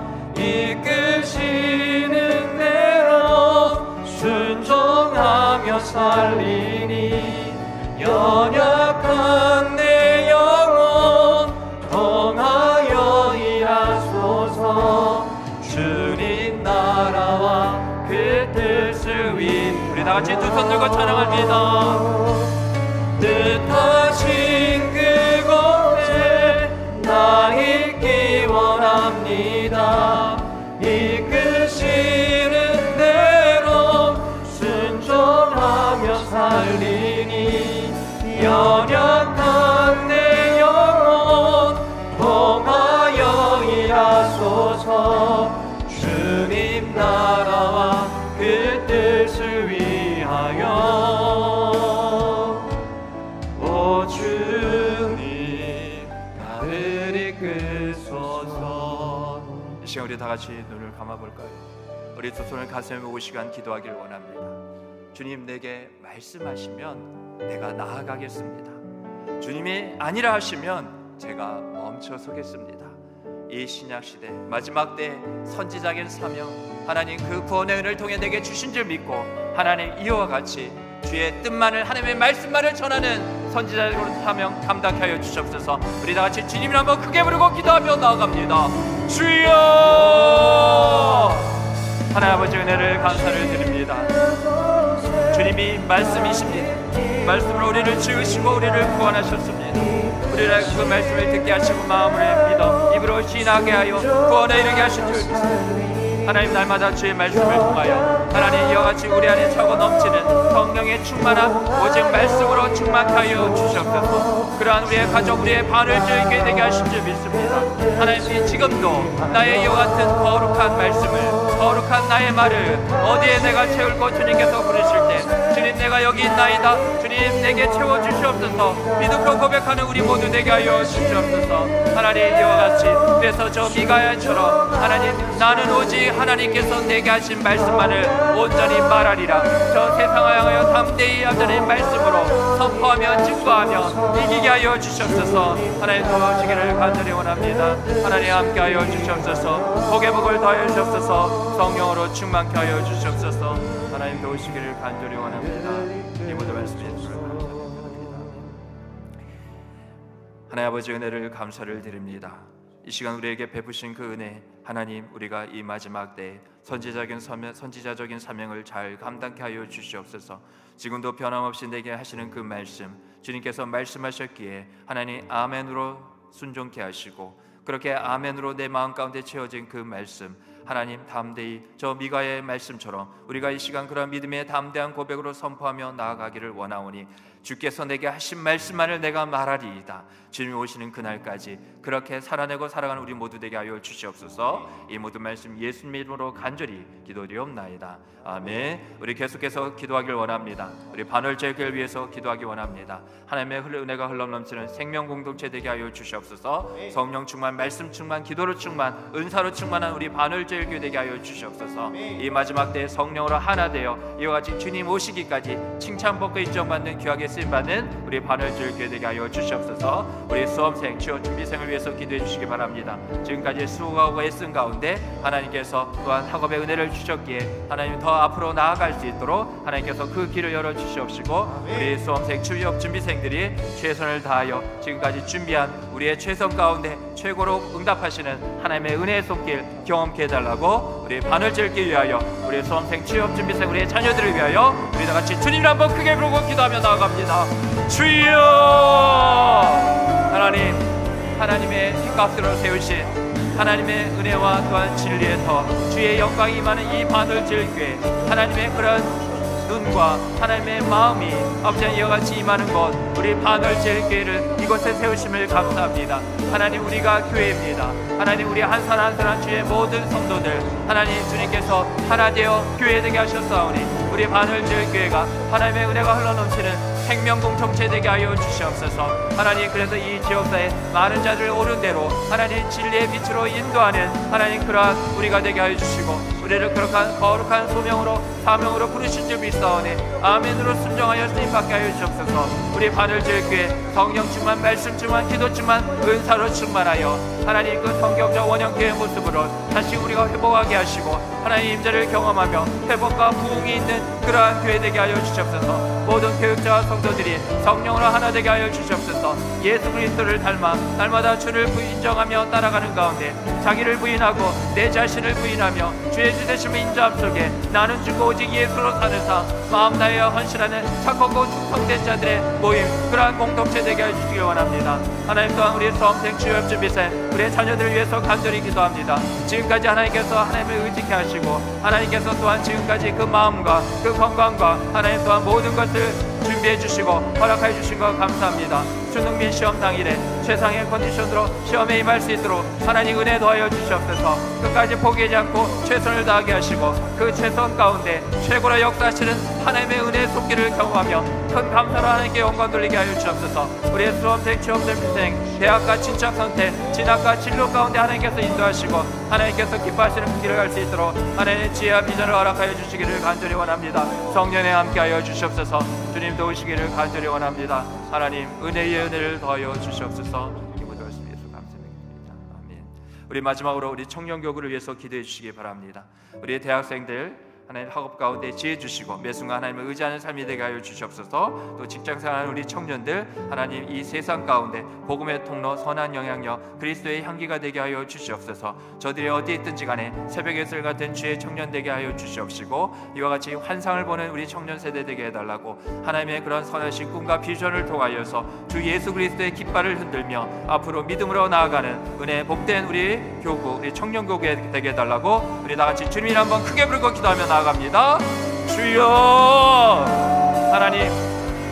이끄시는 대로 순종하며 살리니 연약한 내 영혼 통하여 일하소서. 주님 나라와 그 뜻을 위. 우리 다같이 두 손 들고 찬양합니다. 뜻하신 그곳에 나 있기 원합니다. 이끄시는 대로 순종하며 살리니 연약한 내 영혼 통하여 일하소서. 주님 나라와 그 뜻을 위하여 오 주님 나를 이끄소서. 이 시간 우리 다같이 눈을 감아볼까요? 우리 두 손을 가슴에 모으고 시간 기도하길 원합니다. 주님 내게 말씀하시면 내가 나아가겠습니다. 주님이 아니라 하시면 제가 멈춰 서겠습니다. 이 신약시대 마지막 때 선지자의 사명 하나님 그 구원의 은혜를 통해 내게 주신 줄 믿고 하나님 이와 같이 주의 뜻만을 하나님의 말씀만을 전하는 선지자의 사명 감당케 하여 주시옵소서. 우리 다같이 주님을 한번 크게 부르고 기도하며 나아갑니다. 주여 하나님 아버지 은혜를 감사를 드립니다. 주님이 말씀이십니다. 말씀으로 우리를 지으시고 우리를 구원하셨습니다. 우리를 그 말씀을 듣게 하시고 마음으로 믿어 입으로 신하게 하여 구원에 이르게 하신 줄 믿습니다. 하나님 날마다 주의 말씀을 통하여 하나님 이와 같이 우리 안에 차고 넘치는 성령의 충만함 오직 말씀으로 충만케 하여 주시옵소서. 그러한 우리의 가족 우리의 반을 즐기게 되게 하신 줄 믿습니다. 하나님이 지금도 나의 이와 같은 거룩한 말씀을 거룩한 나의 말을 어디에 내가 채울고 주님께서 부르실 때 주님 내가 여기 있나이다. 주님 내게 채워주시옵소서. 믿음으로 고백하는 우리 모두 되게 하여 주시옵소서. 하나님 이와 같이 그래서 저 미가야처럼 하나님 나는 오직 하나님께서 내게 하신 말씀만을 온전히 말하리라. 저 세상을 향하여 담대히 하자는 말씀으로 선포하며 증거하며 이기게 하여 주시옵소서. 하나님 도와주시기를 간절히 원합니다. 하나님 함께하여 주시옵소서. 복의 복을 더하여 주시옵소서. 성령으로 충만케 하여 주시옵소서. 하나님 도우시기를 간절히 원합니다. 이 모든 말씀에 주를 감사합니다. 하나님 아버지 은혜를 감사를 드립니다. 이 시간 우리에게 베푸신 그 은혜, 하나님, 우리가 이 마지막 때에 선지자적인 사명을 잘 감당케 하여 주시옵소서. 지금도 변함없이 내게 하시는 그 말씀, 주님께서 말씀하셨기에 하나님 아멘으로 순종케 하시고, 그렇게 아멘으로 내 마음 가운데 채워진 그 말씀, 하나님 담대히 저 미가의 말씀처럼 우리가 이 시간 그런 믿음의 담대한 고백으로 선포하며 나아가기를 원하오니, 주께서 내게 하신 말씀만을 내가 말하리이다. 주님이 오시는 그날까지 그렇게 살아내고 살아가는 우리 모두 되게 하여 주시옵소서. 이 모든 말씀 예수님 이름으로 간절히 기도드리옵나이다. 아멘. 우리 계속해서 기도하길 원합니다. 우리 반월절기를 위해서 기도하기 원합니다. 하나님의 은혜가 흘러넘치는 생명 공동체 되게 하여 주시옵소서. 성령 충만, 말씀 충만, 기도로 충만, 은사로 충만한 우리 반월절기 되게 하여 주시옵소서. 이 마지막 때에 성령으로 하나 되어 이와 같이 주님 오시기까지 칭찬받고 인정받는 귀하게 쓰임받는 우리 반월절기 되게 하여 주시옵소서. 우리 수험생, 취업 준비생을 위해서 기도해 주시기 바랍니다. 지금까지 수고하고 애쓴 가운데 하나님께서 또한 학업의 은혜를 주셨기에 하나님 더 앞으로 나아갈 수 있도록 하나님께서 그 길을 열어주시옵시고, 우리 수험생, 취업 준비생들이 최선을 다하여 지금까지 준비한 우리의 최선 가운데 최고로 응답하시는 하나님의 은혜의 손길 경험케 해달라고, 우리 반월절기 위하여, 우리 수험생, 취업 준비생, 우리의 자녀들을 위하여 우리 다같이 주님을 한번 크게 부르고 기도하며 나아갑니다. 주여! 하나님의 핏값으로 세우신 하나님의 은혜와 또한 진리의 터, 주의 영광이 임하는 이 반월절기에 하나님의 그런 눈과 하나님의 마음이 아버지 이와 같이 임하는 것, 우리 반월절기를 이곳에 세우심을 감사합니다. 하나님, 우리가 교회입니다. 하나님, 우리 한 사람 한 사람 주의 모든 성도들, 하나님 주님께서 하나 되어 교회 되게 하셨사오니 우리 반월절교회가 하나님의 은혜가 흘러넘치는 생명 공동체 되게 하여 주시옵소서. 하나님, 그래서 이 지역사에 많은 자들 옳은 대로 하나님 진리의 빛으로 인도하는 하나님 그러한 우리가 되게 하여 주시고, 우리를 거룩한 소명으로 사명으로 부르신 줄 믿사오니 아멘으로 순종하여 쓰임받게 하여 주옵소서. 우리 반월절교회 성령 충만, 말씀 충만, 기도 충만, 은사로 충만하여 하나님 그 성경적 원형교회의 모습으로 다시 우리가 회복하게 하시고 하나님 임재를 경험하며 회복과 부흥이 있는 그러한 교회 되게 하여 주시옵소서. 모든 교육자와 성도들이 성령으로 하나 되게 하여 주시옵소서. 예수 그리스도를 닮아 날마다 주를 인정하며 따라가는 가운데 자기를 부인하고 내 자신을 부인하며 주의 주 되심을 인정함 속에 나는 주고 오직 예수로 사는 삶, 마음 다하여 헌신하는 착하고 충성된 자들의 모임, 그러한 공동체 되게 하여 주시기 원합니다. 하나님, 또한 우리 수험생, 취업 준비생, 우리의 자녀들을 위해서 간절히 기도합니다. 지금까지 하나님께서 하나님을 의지케 하시고 하나님께서 또한 지금까지 그 마음과 그 건강과 하나님 또한 모든 것을 준비해 주시고 허락해 주신 것 감사합니다. 수능민 시험 당일에 최상의 컨디션으로 시험에 임할 수 있도록 하나님 은혜 더하여 주시옵소서. 끝까지 포기하지 않고 최선을 다하게 하시고 그 최선 가운데 최고로 역사하시는 하나님의 은혜의 손길을 경험하며 큰 감사로 하나님께 영광 돌리게 하여 주옵소서. 우리의 수험생, 취업생생, 대학과 진학 선택, 진학과 진로 가운데 하나님께서 인도하시고 하나님께서 기뻐하시는 그 길을 갈 수 있도록 하나님의 지혜와 비전을 허락하여 주시기를 간절히 원합니다. 성령에 함께하여 주시옵소서. 주님 도우시기를 간절히 원합니다. 하나님, 은혜의 은혜를 더하여 주시옵소서. 기도를 위해서 감사드립니다. 아멘. 우리 마지막으로 우리 청년교구를 위해서 기도해 주시기 바랍니다. 우리 대학생들 하나님 학업 가운데 지혜 주시고 매 순간 하나님을 의지하는 삶이 되게 하여 주시옵소서. 또 직장생활하는 우리 청년들 하나님 이 세상 가운데 복음의 통로, 선한 영향력, 그리스도의 향기가 되게 하여 주시옵소서. 저들이 어디에 있든지 간에 새벽의 술 같은 주의 청년 되게 하여 주시옵시고 이와 같이 환상을 보는 우리 청년 세대 되게 해달라고 하나님의 그런 선하신 꿈과 비전을 통하여서 주 예수 그리스도의 깃발을 흔들며 앞으로 믿음으로 나아가는 은혜 복된 우리 교구, 우리 청년교구에 되게 해달라고 우리 다같이 주님을 한번 크게 부르고 기도하며 나아갑니다. 주여! 하나님,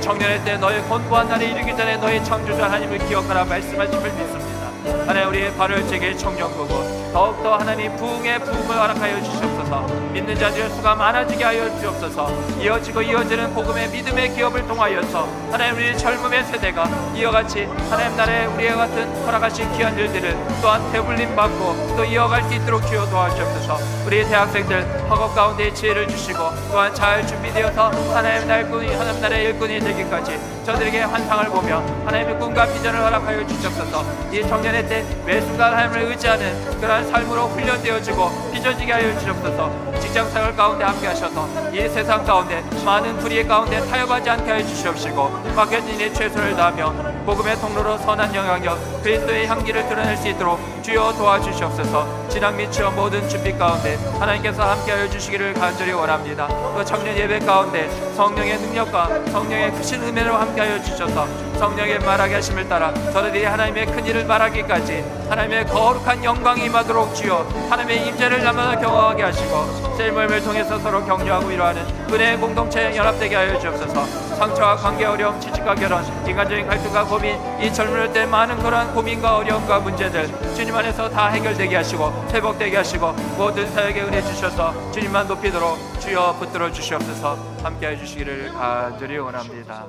청년의 때 너의 권고한 날에 이르기 전에 너의 창조자 하나님을 기억하라 말씀하심을 믿습니다. 하나님, 우리의 발월제계 청년교구 더욱더 하나님 부흥의 부흥을 허락하여 주시옵소서. 믿는 자들의 수가 많아지게 하여 주옵소서. 이어지고 이어지는 복음의 믿음의 기업을 통하여서 하나님 우리 젊음의 세대가 이어같이 하나님 나라에 우리와 같은 허락하신 귀한 일들을 또한 되불림 받고 또 이어갈 수 있도록 주여 도와주옵소서. 우리 대학생들 학업 가운데 지혜를 주시고 또한 잘 준비되어서 하나님 나라의 일꾼이 되기까지 저들에게 환상을 보며 하나님의 꿈과 비전을 허락하여 주시옵소서. 이 청년의 때 매 순간 하나님을 의지하는 그러한 삶으로 훈련되어지고 빚어지게 하여 주시옵소서. 직장생활 가운데 함께 하셔서 이 세상 가운데 많은 불의의 가운데 타협하지 않게 하여 주시옵시고 맡겨진 일에 최선을 다하며 복음의 통로로 선한 영향력 그리스도의 향기를 드러낼 수 있도록 주여 도와주시옵소서. 진학 미치어 모든 준비 가운데 하나님께서 함께하여 주시기를 간절히 원합니다. 또 청년 예배 가운데 성령의 능력과 성령의 크신 은혜로 함께하여 주셔서 성령의 말하게 하심을 따라 저들이 하나님의 큰 일을 말하기까지 하나님의 거룩한 영광이 임하도록 주여 하나님의 임재를 날마다 경험하게 하시고 셀모임을 통해서 서로 격려하고 위로하는 은혜의 공동체에 연합되게 하여 주옵소서. 상처와 관계 어려움, 취직과 결혼, 인간적인 갈등과 고민, 이 젊을 때 많은 그러한 고민과 어려움과 문제들 주님 안에서 다 해결되게 하시고 회복되게 하시고 모든 사역에 은혜 주셔서 주님만 높이도록 주여 붙들어 주시옵소서. 함께해 주시기를 간절히 원합니다.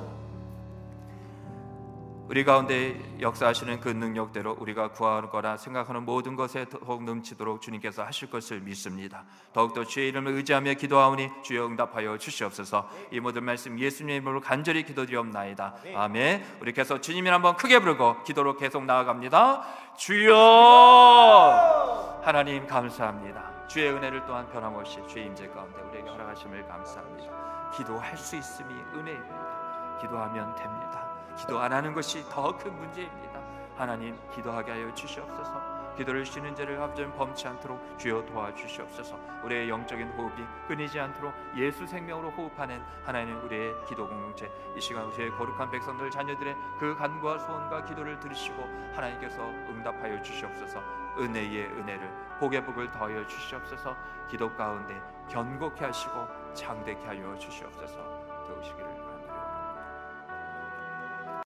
우리 가운데 역사하시는 그 능력대로 우리가 구하거나 생각하는 모든 것에 더욱 넘치도록 주님께서 하실 것을 믿습니다. 더욱더 주의 이름을 의지하며 기도하오니 주여 응답하여 주시옵소서. 이 모든 말씀 예수님의 이름으로 간절히 기도드리옵나이다. 아멘. 우리 계속 주님을 한번 크게 부르고 기도로 계속 나아갑니다. 주여 하나님 감사합니다. 주의 은혜를 또한 변함없이 주의 임재 가운데 우리에게 허락하심을 감사합니다. 기도할 수 있음이 은혜입니다. 기도하면 됩니다. 기도 안 하는 것이 더 큰 문제입니다. 하나님 기도하게 하여 주시옵소서. 기도를 쉬는 죄를 합전 범치 않도록 주여 도와주시옵소서. 우리의 영적인 호흡이 끊이지 않도록 예수 생명으로 호흡하는 하나님 우리의 기도 공동체 이 시간 우리의 거룩한 백성들 자녀들의 그 간구와 소원과 기도를 들으시고 하나님께서 응답하여 주시옵소서. 은혜의 은혜를 복의 복을 더하여 주시옵소서. 기도 가운데 견고케 하시고 장대케 하여 주시옵소서. 도우시기를